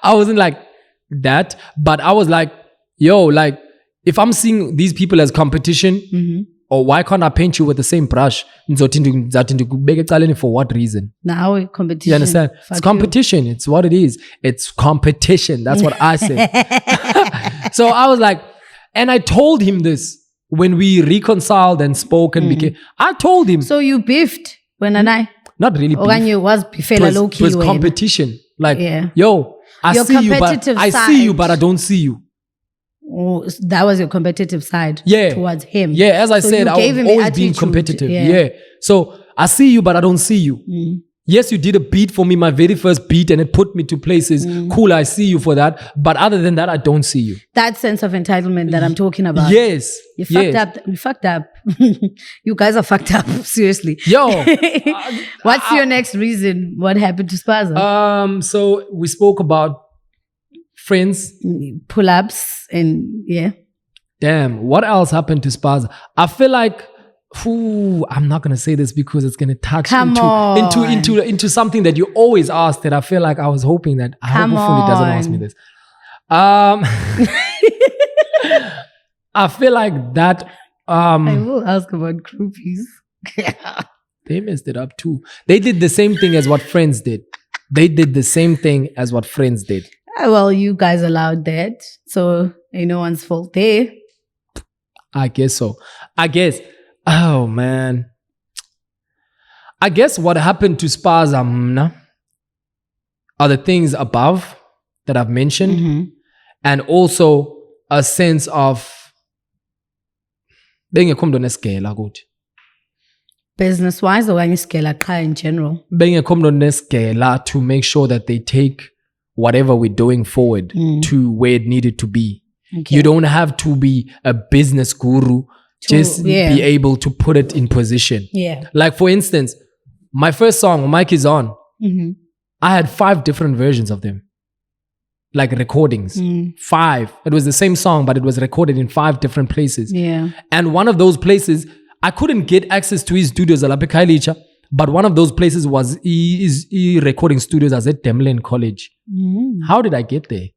I wasn't like that, but I was like, yo, like, if I'm seeing these people as competition, or why can't I paint you with the same brush? For what reason? Now competition. You understand? It's competition. It's what it is. It's competition. That's what I said. So I was like, and I told him this when we reconciled and spoke and became. I told him. So you beefed when I? Not really beef. When you was low key. It was competition. Like, yo, I see you, but I don't see you. Oh, that was your competitive side towards him. Yeah, as I said, I was always being competitive. Yeah. So I see you, but I don't see you. Yes, you did a beat for me, my very first beat, and it put me to places. Cool, I see you for that. But other than that, I don't see you. That sense of entitlement that I'm talking about. Yes. You fucked up. You guys are fucked up. Seriously. Yo. What's your next reason? What happened to Spaza? So we spoke about friends, pull-ups, and damn, what else happened to Spaza? I feel like I'm not gonna say this because it's gonna touch into something that you always ask, that I feel like I was hoping that I hope Fundi doesn't ask me this. I feel like that I will ask about groupies. They messed it up too. They did the same thing as what friends did. Well, you guys allowed that, so ain't no one's fault there. I guess so. Oh man. I guess what happened to Spaza are the things above that I've mentioned, and also a sense of being a good. Business-wise, or any scale in general? Being a to make sure that they take whatever we're doing forward to where it needed to be. Okay. You don't have to be a business guru, just be able to put it in position. Yeah. Like for instance, my first song, Mic Is On, I had 5 different versions of them. Like recordings. 5. It was the same song, but it was recorded in 5 different places. Yeah. And one of those places, I couldn't get access to his studios at Khayelitsha. But one of those places was recording studios as at Demlin College. How did I get there?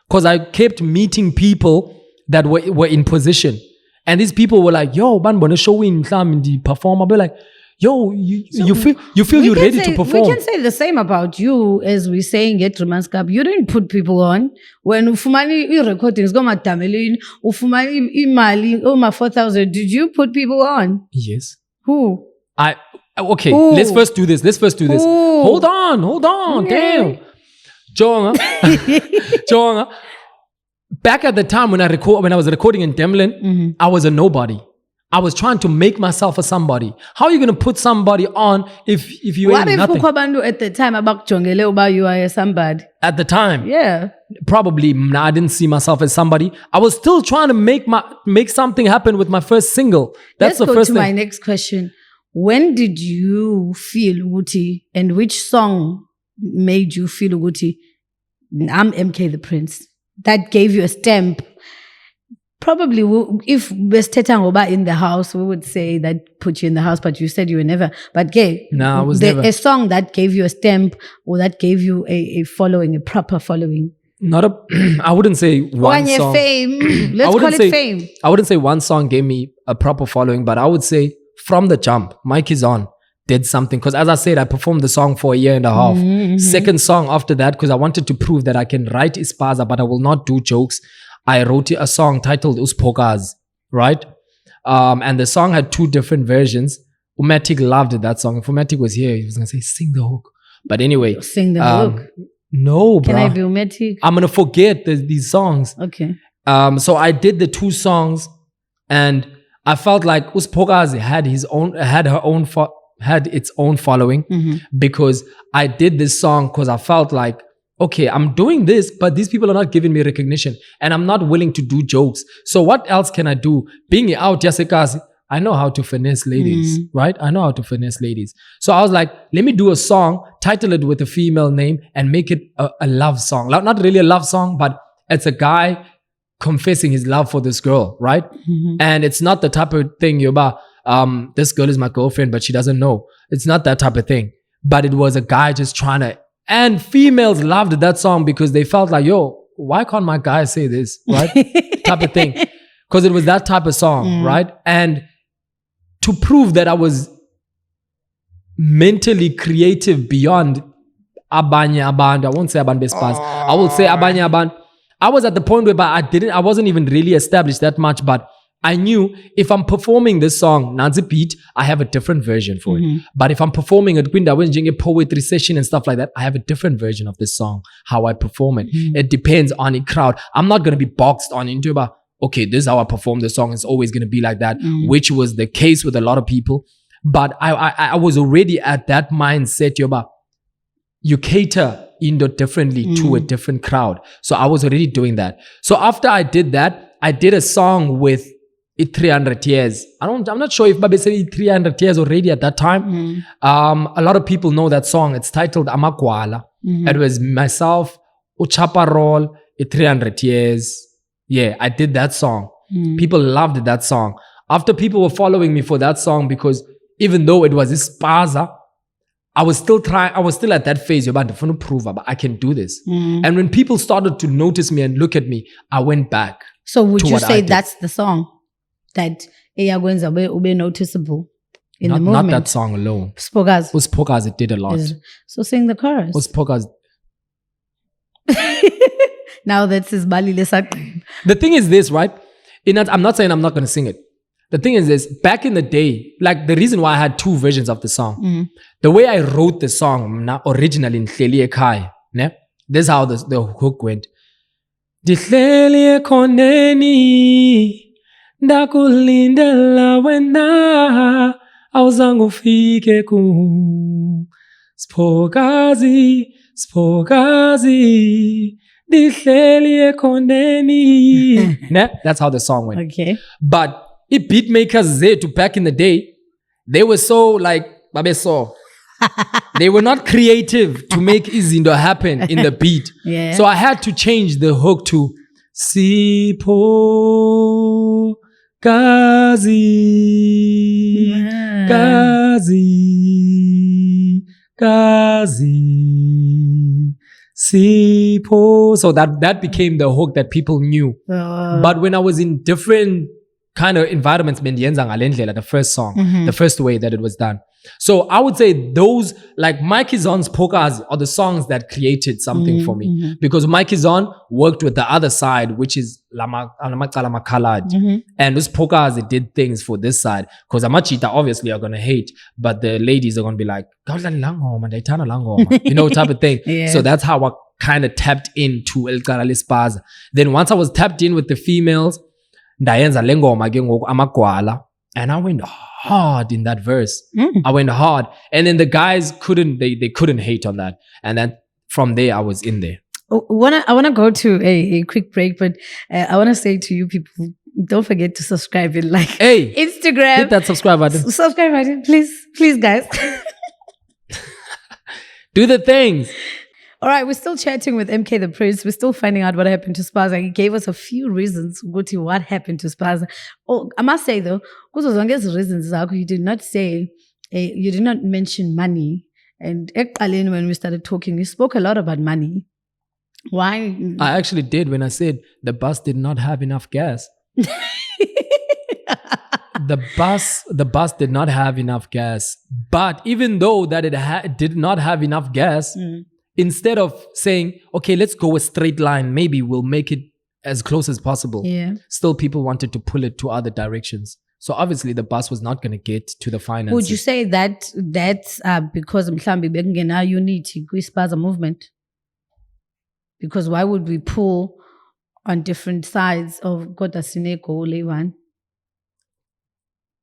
Because I kept meeting people that were in position. And these people were like, yo, man, wanna show in the perform. I'll be like, yo, you feel you're ready to perform. We can say the same about you as we're saying at Romance Cup. You didn't put people on. When ufumani recordings go matamelin, ufumani imali, my 4,000, did you put people on? Yes. Who? Okay, let's first do this. Hold on. Okay. Damn. Jonga. Back at the time when I was recording in Demlin, I was a nobody. I was trying to make myself a somebody. How are you going to put somebody on if you ain't nothing? What if at the time about you are somebody? At the time? Yeah. Probably I didn't see myself as somebody. I was still trying to make something happen with my first single. That's the first thing. Let's go to my next question. When did you feel Uguti, and which song made you feel Uguti? I'm MK the Prince. That gave you a stamp. Probably if Bestetangoba in the house, we would say that put you in the house, but you said you were never. But I was never. A song that gave you a stamp, or that gave you a following, a proper following. I wouldn't say one song. Fame. Let's call it fame. I wouldn't say one song gave me a proper following, but I would say from the jump, Mic Is On did something. Because as I said, I performed the song for 1.5 years. Second song after that, because I wanted to prove that I can write Spaza, but I will not do jokes. I wrote a song titled Uspokas, right? And the song had 2 different versions. Umatic loved that song. If Umatic was here, he was going to say, sing the hook. But anyway. Sing the hook. No, bro. Can I be romantic? I'm going to forget these songs. Okay. So I did the 2 songs and I felt like Uspokazi had its own following because I did this song because I felt like, okay, I'm doing this, but these people are not giving me recognition and I'm not willing to do jokes. So what else can I do? Being out, Yasekazi, I know how to finesse ladies, right? I know how to finesse ladies. So I was like, let me do a song, title it with a female name and make it a love song. Not really a love song, but it's a guy confessing his love for this girl, right? And it's not the type of thing you're about, this girl is my girlfriend, but she doesn't know. It's not that type of thing. But it was a guy just trying to, and females loved that song because they felt like, yo, why can't my guy say this, right? Type of thing. Because it was that type of song, right? And to prove that I was mentally creative beyond abanye abantu, I won't say abantu bespaza. I will say abanye abantu. I was at the point where I wasn't even really established that much, but I knew if I'm performing this song, Nanzi beat, I have a different version for it. But if I'm performing it, when I was doing a poetry session and stuff like that, I have a different version of this song, how I perform it. It depends on the crowd. I'm not going to be boxed on into about, okay, this is how I perform the song. It's always going to be like that, which was the case with a lot of people. But I was already at that mindset, you cater differently to a different crowd. So I was already doing that. So after I did that, I did a song with 300 Years. I'm not sure if Babe said 300 Years already at that time. A lot of people know that song. It's titled Amakwala. It was myself, Uchaparol, 300 Years. Yeah, I did that song. People loved that song. After people were following me for that song, because even though it was this Spaza, I was still at that phase, you're about to prove, but I can do this. And when people started to notice me and look at me, I went back. So would you say that's the song that Eyagwenza will be noticeable in the movement? Not that song alone. Uspokazi. It did a lot. So sing the chorus. Uspokazi. Now that's his Bali Lisa. The thing is this, right? I'm not saying I'm not going to sing it. The thing is this, back in the day, like the reason why I had 2 versions of the song, the way I wrote the song originally in Hleli Ekhaya, this is how the hook went. Dihleli ekhoneni, ndakulindela wena, awuzange ufike ku. Spokazi, dihleli ekhoneni. That's how the song went. Okay. But if beat makers to back in the day, they were so like Babe saw. They were not creative to make izindo happen in the beat. Yeah. So I had to change the hook to Sipho Gazi Sipho. So that became the hook that people knew. But when I was in different kind of environments, the first song, the first way that it was done. So I would say those, like Mike is On's Pokas, are the songs that created something for me. Because Mike is On worked with the other side, which is Lamakala Makalad. And those Pokas did things for this side. Because Amachita obviously are going to hate, but the ladies are going to be like, you know, type of thing. So that's how I kind of tapped into El Karali Spaza. Then once I was tapped in with the females, Ndayenza lengoma ke ngoku amagwala, and I went hard in that verse. I went hard, and then the guys couldn't hate on that, and then from there I was in there. I wanna go to a quick break, but I wanna say to you people, don't forget to subscribe and like Instagram. Hit that subscribe button. Subscribe button, please guys. Do the things. All right, we're still chatting with MK the Prince. We're still finding out what happened to Spaza. He gave us a few reasons what happened to Spaza. Oh, I must say though, because as long as reasons, you did not say, you did not mention money. And when we started talking, you spoke a lot about money. Why? I actually did when I said the bus did not have enough gas. The bus did not have enough gas. But even though that it did not have enough gas, instead of saying, okay, let's go a straight line, maybe we'll make it as close as possible. Yeah. Still, people wanted to pull it to other directions. So obviously, the bus was not going to get to the finances. Would you say that that's because Mhlambi bekungena unity kwi-Spaza movement? Because why would we pull on different sides of Kota Sineko Lewan?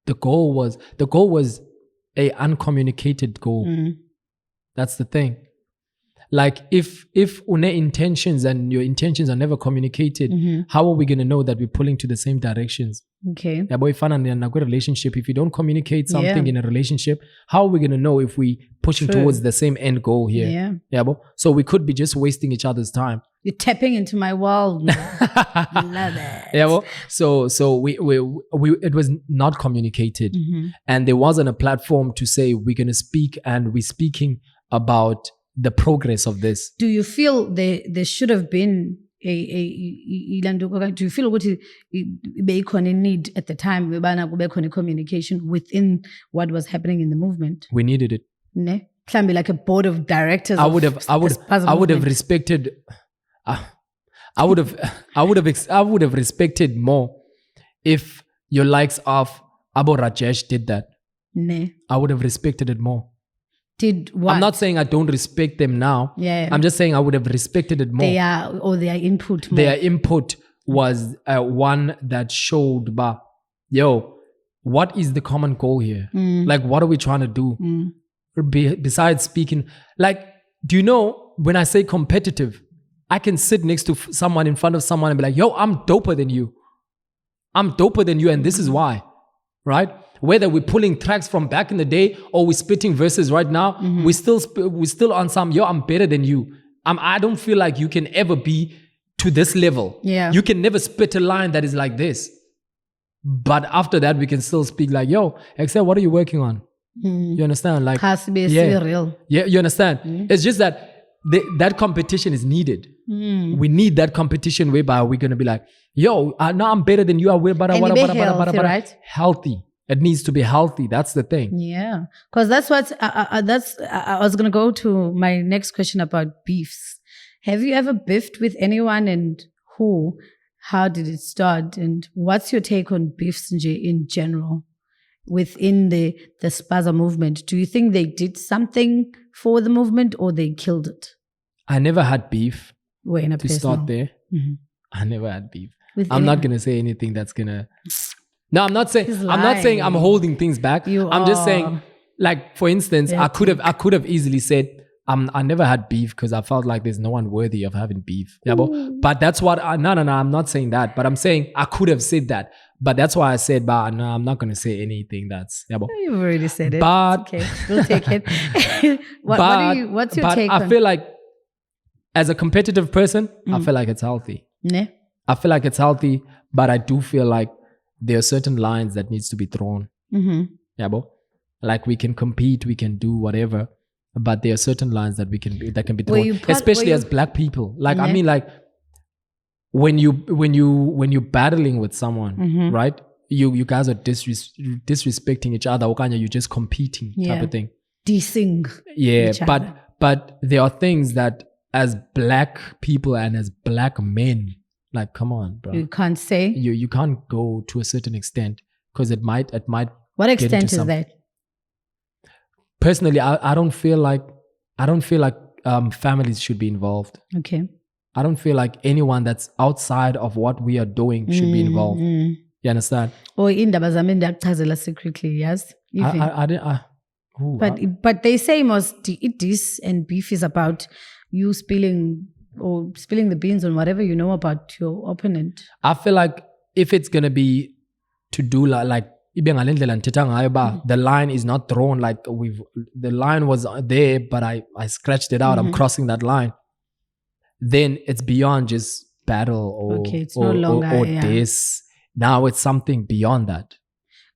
The goal was a uncommunicated goal. That's the thing. Like if une intentions and your intentions are never communicated, how are we going to know that we're pulling to the same directions? Okay. Yeah, but if in a good relationship, if you don't communicate something in a relationship, how are we going to know if we pushing towards the same end goal here? Yeah, but so we could be just wasting each other's time. You're tapping into my world. Love it. Yeah, well, so we it was not communicated, and there wasn't a platform to say we're going to speak, and we're speaking about the progress of this. Do you feel there should have been do you feel what a need at the time a communication within what was happening in the movement? We needed it. Ne? Can be like a board of directors. I would have respected. I would have respected more if your likes of Abu Rajesh did that. Ne? I would have respected it more. Did what? I'm not saying I don't respect them now. Yeah. I'm just saying I would have respected it more. Their input more. Their input was one that showed, what is the common goal here? Like, what are we trying to do? Besides speaking, like, do you know, when I say competitive, I can sit next to someone in front of someone and be like, yo, I'm doper than you. I'm doper than you, and this is why, right? Whether we're pulling tracks from back in the day or we're spitting verses right now, we're still on some, yo, I'm better than you. I don't feel like you can ever be to this level. Yeah. You can never spit a line that is like this. But after that, we can still speak like, yo, Excel, what are you working on? You understand? Like, has to be real. Yeah, you understand? It's just that that competition is needed. We need that competition whereby we're going to be like, yo, now I'm better than you. Right? Healthy. It needs to be healthy. That's the thing. Yeah. Because that's what, I was going to go to my next question about beefs. Have you ever beefed with anyone, and who? How did it start? And what's your take on beefs in general within the Spaza movement? Do you think they did something for the movement or they killed it? I never had beef. To start there. I never had beef. I'm not going to say anything that's going to... No, I'm not saying I'm holding things back. I'm just saying, like, for instance, I could have easily said, I never had beef because I felt like there's no one worthy of having beef. Yeah, but that's what no, I'm not saying that. But I'm saying I could have said that. But that's why I said, no, I'm not going to say anything that's... Yeah, you've already said it. But... Okay, we'll take it. What's your take on? I feel like, as a competitive person, I feel like it's healthy. Ne? I feel like it's healthy, but I do feel like there are certain lines that needs to be thrown. Yeah, like we can compete, we can do whatever, but there are certain lines that can be thrown, especially as black people. Like, I mean, like when you battling with someone, right? You guys are disrespecting each other. You're just competing type of thing. Dissing. Yeah, but there are things that as black people and as black men, like, come on, bro. You can't say. You can't go to a certain extent because it might. What extent is that? Personally, I don't feel like families should be involved. Okay. I don't feel like anyone that's outside of what we are doing should be involved. You understand? Or in the secretly, yes. But they say most diss and beef is about you spilling the beans on whatever you know about your opponent. I feel like if it's gonna be to do like the line is not thrown, like the line was there, but I scratched it out. I'm crossing that line. Then it's beyond just battle or this. Now it's something beyond that.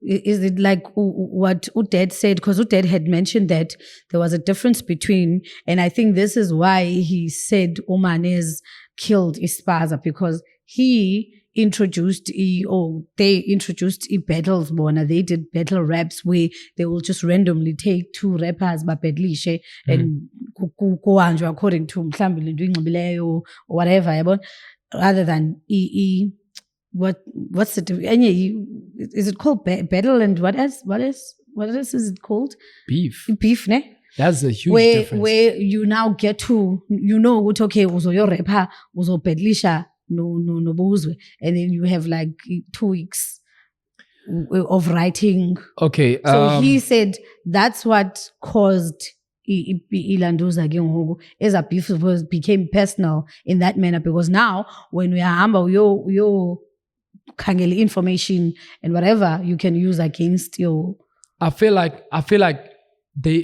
Is it like what Uded said? Because Uded had mentioned that there was a difference between, and I think this is why he said Omanes killed Spaza, because they introduced battles. They did battle raps where they will just randomly take two rappers and go according to or whatever, rather than what's it? Is it called battle, and what else is it called? Beef, ne? That's a huge where difference. where you now get to okay uzoyo rapper uzobhedlisha no buzwe, and then you have like 2 weeks of writing. Okay. So he said that's what caused ilanduza ke ngoku as a beef became personal in that manner, because now when we are yo khangela information and whatever you can use against your. I feel like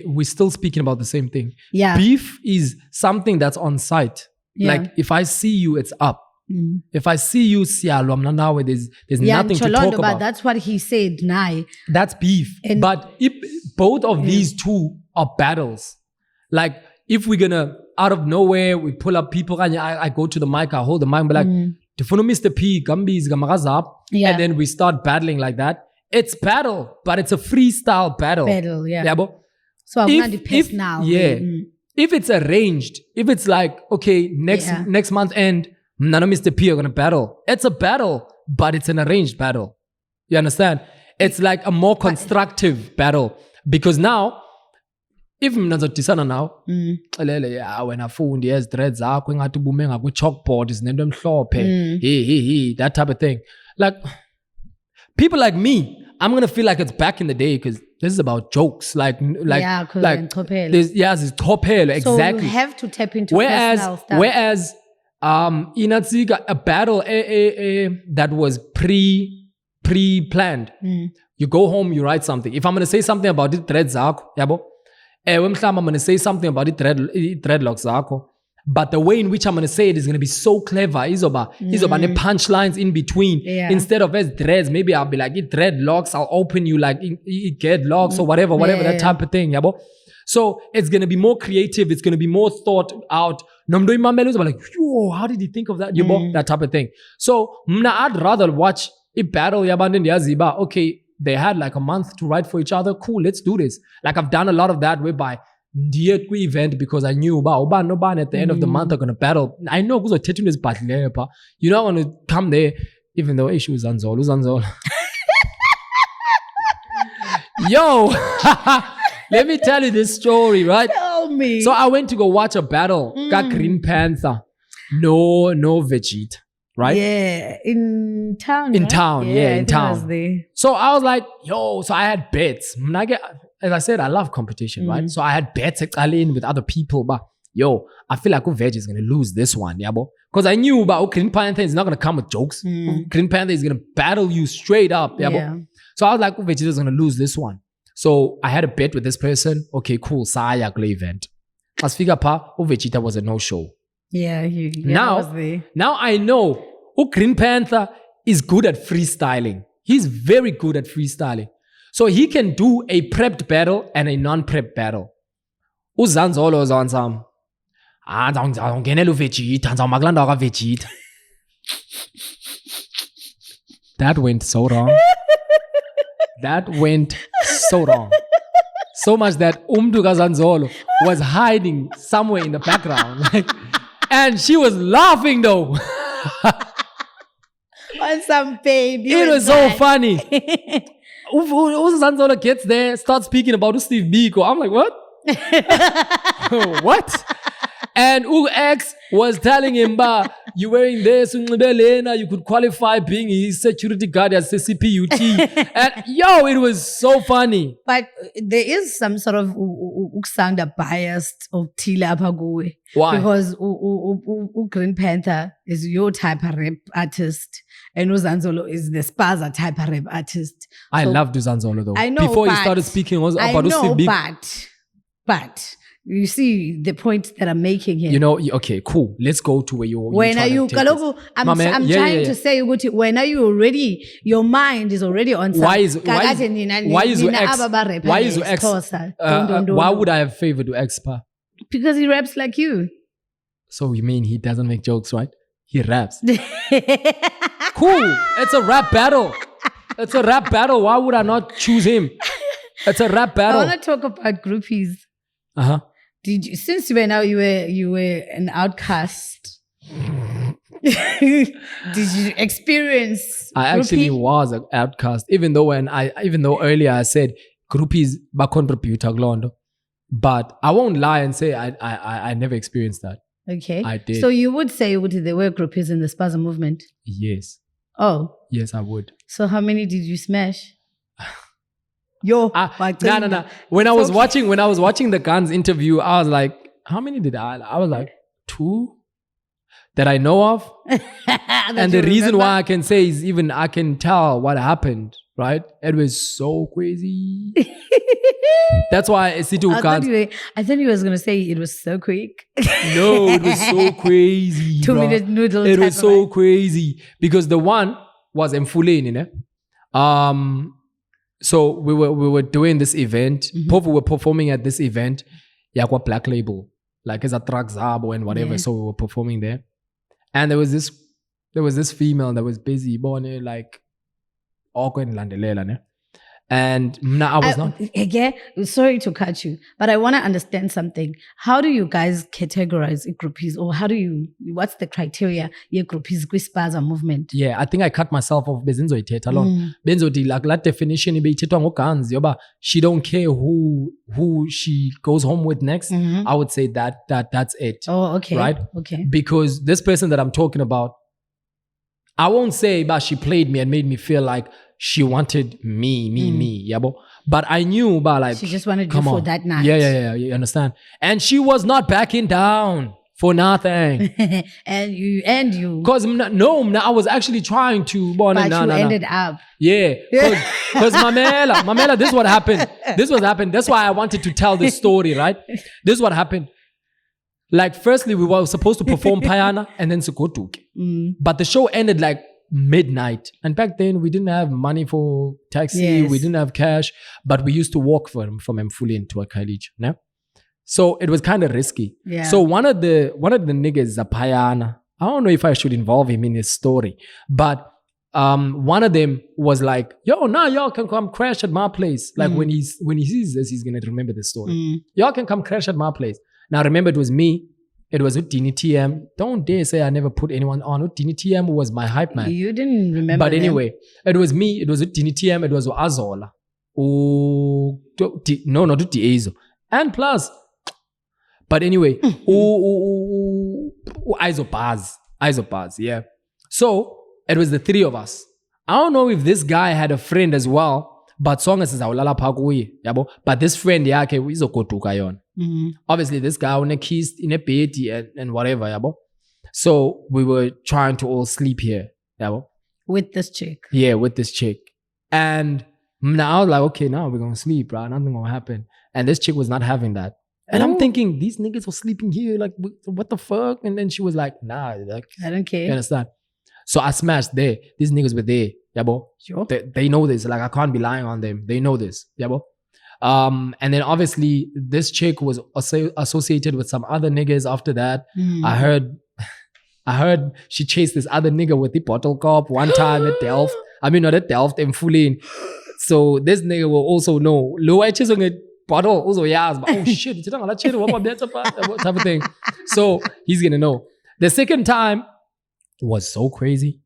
we're still speaking about the same thing. Yeah. Beef is something that's on site. Yeah. Like if I see you, it's up. If I see you, now there's nothing to talk but about. that's what he said. That's beef. And- but if both of these two are battles, like if we're gonna out of nowhere we pull up people and I go to the mic, I hold the mic and be like, Tifuno Mr. P, Gambi's Gamagazap, Yeah. and then we start battling like that. It's battle, but it's a freestyle battle. Yeah. Bo? So I'm not pissed now. Yeah. If it's arranged, if it's like, okay, next month end, none of Mr. P are gonna battle. It's a battle, but it's an arranged battle. You understand? It's like a more constructive battle. Because now, if mnazotisana now, when I Fundi has dreads zakho engathi ubume ngakwi chalkboard izinto emhlophe, hey, that type of thing. Like people like me, I'm gonna feel like it's back in the day because this is about jokes. Like it's Topelo, exactly. So you have to tap into personal stuff. Whereas inatsiga a battle that was pre-planned. You go home, you write something. If I'm gonna say something about the dreads zakho, yabo. I'm gonna say something about the dreadlocks zakho. But the way in which I'm going to say it is going to be so clever. Izoba the punchlines in between. Yeah. Instead of as dreads, maybe I'll be like, it dreadlocks, I'll open you like, it get locks or whatever, that type of thing. Yabo. So it's going to be more creative. It's going to be more thought out. Namdoi Mamelu is like, yo, how did he think of that? Yabo, that type of thing. So I'd rather watch a battle. Yaziba. Okay, they had like a month to write for each other. Cool, let's do this. Like I've done a lot of that whereby event because I knew about at the end of the month are gonna battle. I know because is battle. You're not gonna come there, even though issue is Zanzol. Yo, let me tell you this story, right? Tell me. So I went to go watch a battle. Got Green Panther. No Vegeta, right? Yeah, in town. In right? town, in town. There. So I was like, yo, so I had bets. As I said, I love competition, right? So I had bets in with other people, but yo, I feel like Veg is going to lose this one, yeah, because I knew about Green Panther is not going to come with jokes. Green Panther is going to battle you straight up, yeah. So I was like, Veg is going to lose this one. So I had a bet with this person. Okay, cool. Saya event. As figure pa, Vegeta was a no-show. Yeah, now I know Green Panther is good at freestyling. He's very good at freestyling. So he can do a prepped battle and a non-prepped battle. Uzanzolo zanzam. That went so wrong. That went so wrong. So much that Umduga Zanzolo was hiding somewhere in the background. And she was laughing though. On some baby. It was so funny. Zanzolo gets there, starts speaking about Steve Biko. I'm like, what? What? And X was telling him, you wearing this, you could qualify being his security guard as a CPUT. And yo, it was so funny. But there is some sort of sound biased of Tila Apagoe. Why? Because Green Panther is your type of rap artist, and Uzanzolo is the Spaza type of rap artist. I love Uzanzolo though. I know, before he started speaking about but you see the point that I'm making here. You know, okay, cool. Let's go to where you're when are you Kalogo, I'm trying to say when are you already, your mind is already on some. Why is your ex why would I have favored your ex pa? Because he raps like you. So you mean he doesn't make jokes, right? He raps. Cool. It's a rap battle. It's a rap battle. Why would I not choose him? It's a rap battle. I want to talk about groupies. Uh-huh. Since you were an outcast, did you experience I actually was an outcast, even though earlier I said groupies ba contributor glondo. But I won't lie and say I never experienced that. Okay. I did. So you would say there were groupies in the Spaza movement? Yes. Oh. Yes, I would. So how many did you smash? Yo. No. When I was watching the Guns interview, I was like, how many did I was like 2 that I know of. And the reason why I can say is even I can tell what happened, right? It was so crazy. That's why I thought you was going to say it was so quick. No, it was so crazy. 2-minute noodle. It was so crazy because the one was Mfuleni, ne? So we were doing this event. We were performing at this event. Yakwa Black Label, like as a track Zabo and whatever. Yeah. So we were performing there, and there was this female that was busy, born like awkward Landelela, ne? And I was not. Yeah, sorry to cut you, but I want to understand something. How do you guys categorize groupies, or what's the criteria? Your groupies, Spaza movement. Yeah, I think I cut myself off. Benzo like that definition. She don't care who she goes home with next. Mm-hmm. I would say that's it. Oh, okay. Right? Okay. Because this person that I'm talking about, I won't say, but she played me and made me feel like she wanted me, yeah, but I knew, but like she just wanted you for that night. Yeah, you understand? And she was not backing down for nothing. and you. Because I was actually trying to. But you ended up. Yeah, because Mamela, this is what happened. That's why I wanted to tell this story, right? This is what happened. Like, firstly, we were supposed to perform Payana and then Sukotuke. But the show ended like midnight, and back then we didn't have money for taxi. Yes. We didn't have cash, but we used to walk from Mfuleni to Khayelitsha, no? So it was kind of risky. Yeah. So one of the niggas, Zapayana, I don't know if I should involve him in his story, but one of them was like, yo, now y'all can come crash at my place. Like when he sees this, he's gonna remember the story. Y'all can come crash at my place. Now remember, it was me. It was Udini TM. Don't dare say I never put anyone on. Udini TM was my hype man. You didn't remember. But anyway, it was me. It was Udini TM. It was Azola. No, not Udiezo. And plus, but anyway, Izobaz, yeah. So it was the 3 of us. I don't know if this guy had a friend as well. But song is awulala phakuye, yabo. But this friend yakhe izogoduka yona. Obviously, this guy on a kissed in a bed and whatever, yabo. So we were trying to all sleep here, yabo. With this chick. Yeah, with this chick. And now I was like, okay, now we're gonna sleep, right? Nothing gonna happen. And this chick was not having that. And I'm thinking, these niggas were sleeping here, like, what the fuck? And then she was like, nah, like, I don't care. You understand? So I smashed there. These niggas were there. Yabo. Sure. They know this. Like, I can't be lying on them. They know this. Yabo. And then obviously this chick was associated with some other niggas after that. I heard she chased this other nigga with the bottle cap one time at Delft. I mean, not at Delft, in Mfuleni. So this nigga will also know. Low edges on a bottle also yes, but oh shit, type of thing. So he's gonna know. The second time was so crazy.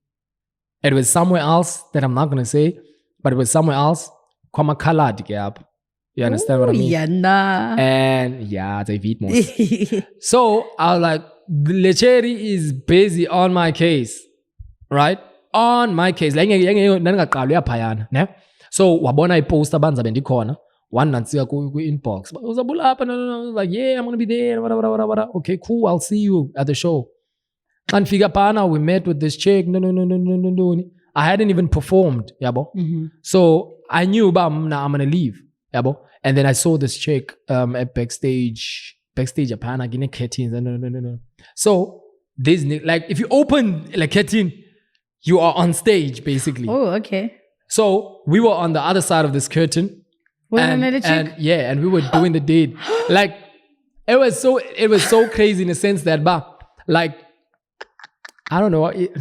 It was somewhere else that I'm not going to say, but it was somewhere else. Kwama colored gap. You understand what I mean? Yeah, nah. And yeah, it's a Vitmos. So I was like, Lecheri is busy on my case. Right? On my case. So wabona iposter banza bendikhona. One nantsika ku-inbox. Like, yeah, I'm going to be there. Okay, cool. I'll see you at the show. And Figapana, we met with this chick. No. I hadn't even performed, yabo. So I knew, I'm gonna leave, yabo. And then I saw this chick at backstage, apana, gine curtains. No. So this, like, if you open like curtain, you are on stage basically. Oh, okay. So we were on the other side of this curtain, and we were doing the deed. Like, it was so crazy in a sense that, like, I don't know, 18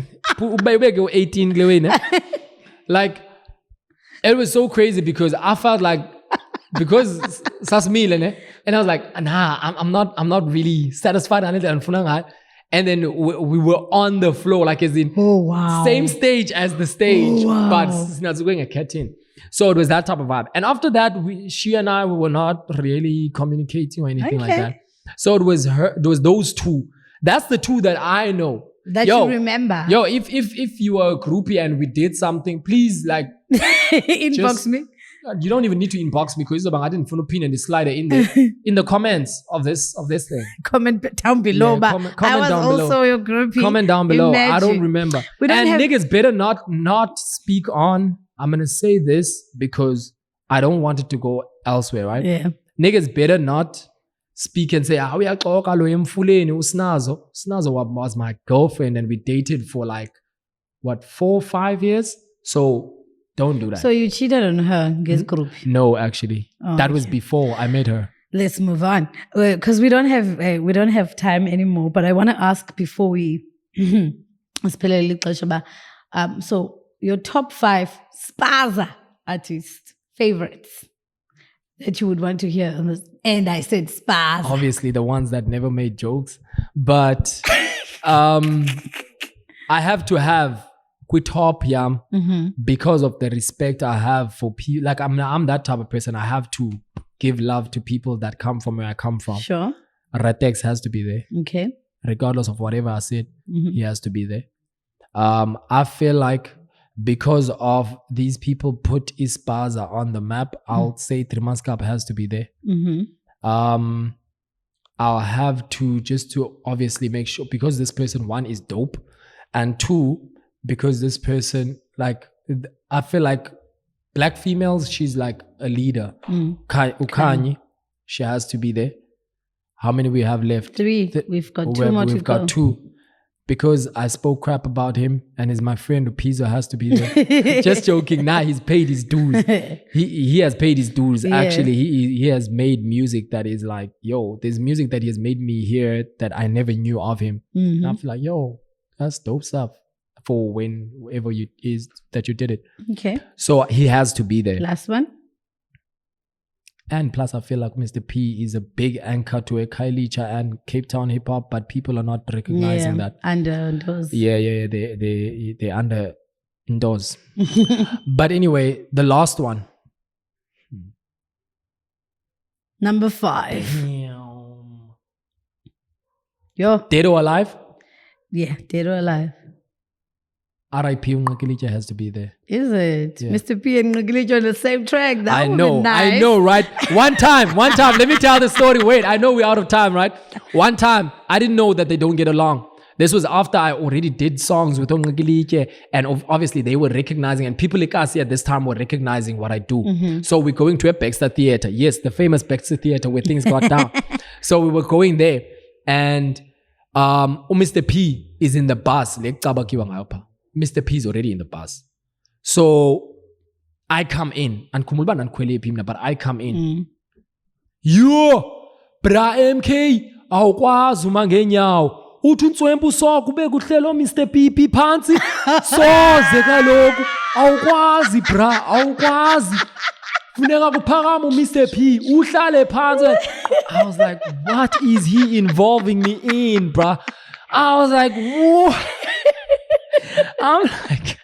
like, it was so crazy because I felt like, because sasmile, and I was like, nah, I'm not really satisfied. And then we were on the floor, like, as in, oh wow, same stage as the stage, but it's not going a curtain. So it was that type of vibe. And after that, she and I were not really communicating or anything like that. So it was those two. That's the two that I know. That you remember. Yo, if you were a groupie and we did something, please inbox me. You don't even need to inbox me because I didn't follow pin and the slider in the comments of this thing. Comment down below. Yeah, comment I was down also below. Your groupie. Comment down below. Imagine. I don't remember. Niggas better not speak on. I'm gonna say this because I don't want it to go elsewhere, right? Yeah. Niggas better not speak and say, uyaxoka lo emfuleni uSnazo. Snazo was my girlfriend and we dated for 4 or 5 years. So don't do that. So you cheated on her, guess group? No, actually. That was before I met her. Let's move on. Because we don't have time anymore. But I want to ask before we so your top 5 Spaza artist favorites that you would want to hear on this. And I said Spaza. Obviously the ones that never made jokes. But I have to have Quitop Yam because of the respect I have for people. I'm that type of person. I have to give love to people that come from where I come from. Sure. Ratex has to be there. Okay. Regardless of whatever I said, he has to be there. I feel like because of these people put Spaza on the map, I'll say Trimaskap has to be there. I'll have to obviously make sure, because this person, 1, is dope, and 2, because this person, I feel like black females, she's like a leader. Ukanyi, she has to be there. How many we have left? 3. We've got 2 more to go. We've got 2. Because I spoke crap about him and he's my friend, Pizzo has to be there. Just joking. He's paid his dues. He has paid his dues. Yeah. Actually, he has made music that is there's music that he has made me hear that I never knew of him. And I feel like, that's dope stuff for whenever is that you did it. Okay. So he has to be there. Last one. And plus, I feel like Mr. P is a big anchor to a Khayelitsha and Cape Town hip hop, but people are not recognizing that. Under those. Yeah. They under indoors. But anyway, the last one. Number 5. Damn. Yo. Dead or alive? Yeah, dead or alive. R.I.P. Khayelitsha has to be there. Is it? Yeah. Mr. P and Khayelitsha on the same track. That would know, be nice. I know, right? One time. Let me tell the story. Wait, I know we're out of time, right? One time, I didn't know that they don't get along. This was after I already did songs with Khayelitsha, and obviously they were recognizing, and people like us at this time were recognizing what I do. So we're going to a Baxter Theatre. Yes, the famous Baxter Theatre where things got down. So we were going there, and Mr. P is in the bus. Mr. P is already in the bus. So I come in. But I come in. Yo, bra MK, awukwazi uma ngenyawo. Uthi Ntshwempu usoko ube kuhlelo Mr. P phansi. Soze kaloku. Awukwazi bra, awukwazi. Funeka kuphakama Mr. P. Uhlale phansi. I was like, what is he involving me in, bra? I was like, what? I'm like,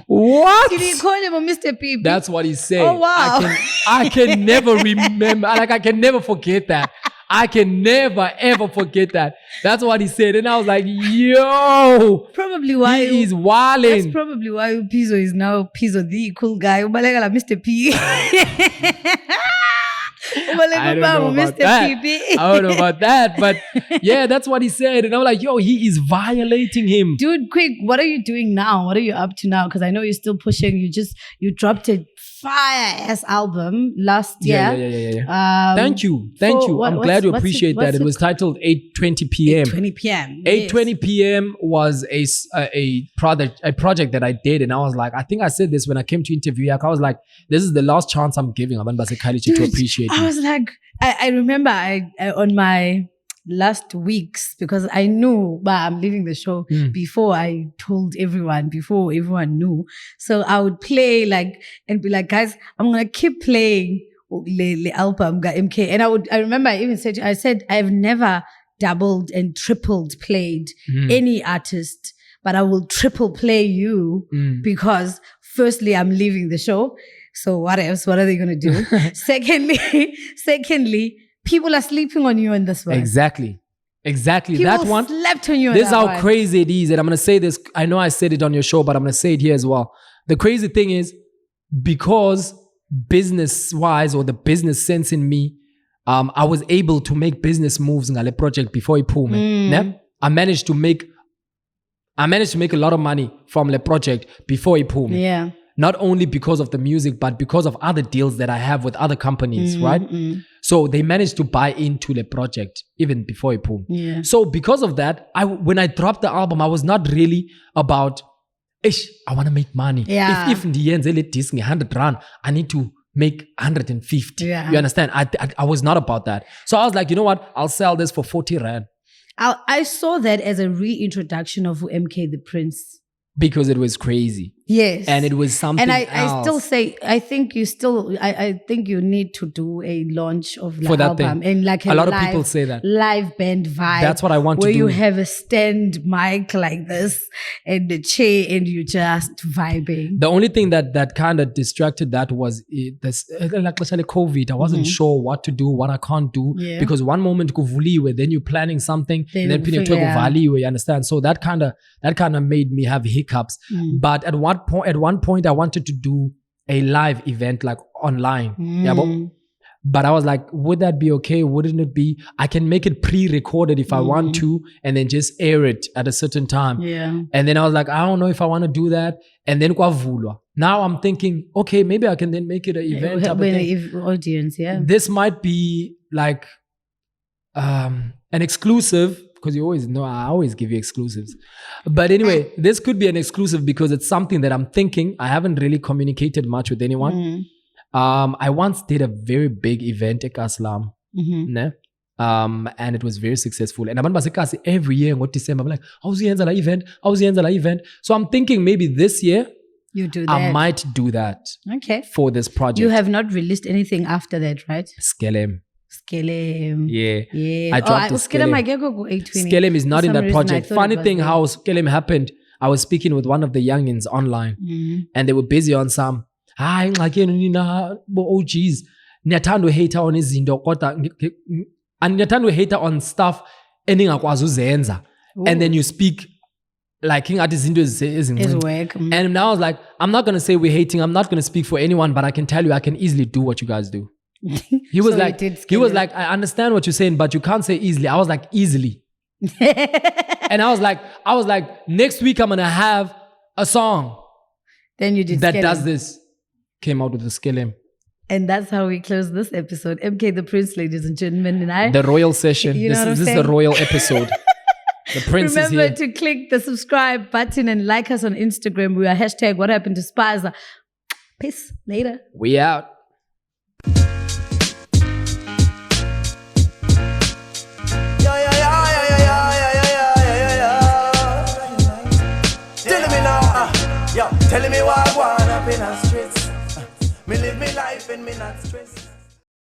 what? Did he call him a Mr. P? That's what he said. Oh, wow. I can never remember. I can never forget that. I can never, ever forget that. That's what he said. And I was like, yo. Probably why. He is wilding. That's probably why Pizzo is now Pizzo, the cool guy. Mr. P. I don't know about that. I don't know about that. But yeah, that's what he said. And I was like, yo, he is violating him. Dude, quick, what are you doing now? What are you up to now? Because I know you're still pushing. You dropped a fire-ass album last year. Yeah. Thank you. I'm glad you appreciate that. It was titled 8:20 p.m. 8:20 p.m. 8:20 p.m. was a project that I did. And I was like, I think I said this when I came to interview. I was like, this is the last chance I'm giving Khayelitsha to appreciate me. I was like, I remember I on my last weeks, because I knew I'm leaving the show before I told everyone, before everyone knew. So I would play and be like, guys, I'm going to keep playing the album MK. And I remember I even said, I've never doubled and tripled played any artist, but I will triple play you because firstly, I'm leaving the show. So what else? What are they going to do? Secondly, people are sleeping on you in this one. Exactly. People that one slept on you. This is how crazy it is. And I'm going to say this. I know I said it on your show, but I'm going to say it here as well. The crazy thing is, because business-wise, or the business sense in me, I was able to make business moves in the project before it pulled me. I managed to make a lot of money from the project before it pulled me. Yeah. Not only because of the music, but because of other deals that I have with other companies, right? So they managed to buy into the project even before it pulled. Yeah. So because of that, when I dropped the album, I was not really about, I want to make money. Yeah. If in the end, they let this 100 rand, I need to make 150. Yeah. You understand? I was not about that. So I was like, you know what? I'll sell this for 40 rand. I saw that as a reintroduction of MK the Prince. Because it was crazy. Yes. And it was something And else. I still say, I think you need to do a launch of the For that album. thing. And like a lot of people say that. Live band vibe. That's what I want to where do. you have a stand mic like this and the chair and you just vibing. The only thing that kind of distracted that was like COVID. I wasn't sure what to do, what I can't do. Yeah. Because one moment kuvuliwe, then you're planning something, and then yeah. you understand? So that kind of made me have hiccups. But at one point I wanted to do a live event like online. But I was like, would that be okay? Wouldn't it be? I can make it pre-recorded if I want to, and then just air it at a certain time. Yeah. And then I was like, I don't know if I want to do that. And then kwavulwa. Now I'm thinking, okay, maybe I can then make it an event. Audience, yeah. This might be like an exclusive, because you always know I always give you exclusives. But anyway, this could be an exclusive because it's something that I'm thinking. I haven't really communicated much with anyone. I once did a very big event at Kaslam. And it was very successful. And every year in December, I'm like, how's the event? So I'm thinking maybe this year, you do that. I might do that. Okay. For this project. You have not released anything after that, right? Skelem. Yeah. I dropped Skelem is not in that project. Funny thing how Skelem happened, I was speaking with one of the youngins online and they were busy on some OGs. Niyathanda hater on izinto kodwa and niyathanda hater on stuff eningakwazi uzenza. And then you speak like is work. And now I was like, I'm not going to say we're hating. I'm not going to speak for anyone, but I can tell you I can easily do what you guys do. He was like, I understand what you're saying, but you can't say easily. I was like, easily. And I was like, next week I'm going to have a song. Then you did that does this. Came out with the Skelem. And that's how we close this episode. MK the Prince, ladies and gentlemen, and I. The royal session. This is the royal episode. The Prince is here. Remember to click the subscribe button and like us on Instagram. We are #What Happened to Spaza. Peace. Later. We out. Telling me what I want up in the streets. Me live me life and me not stress.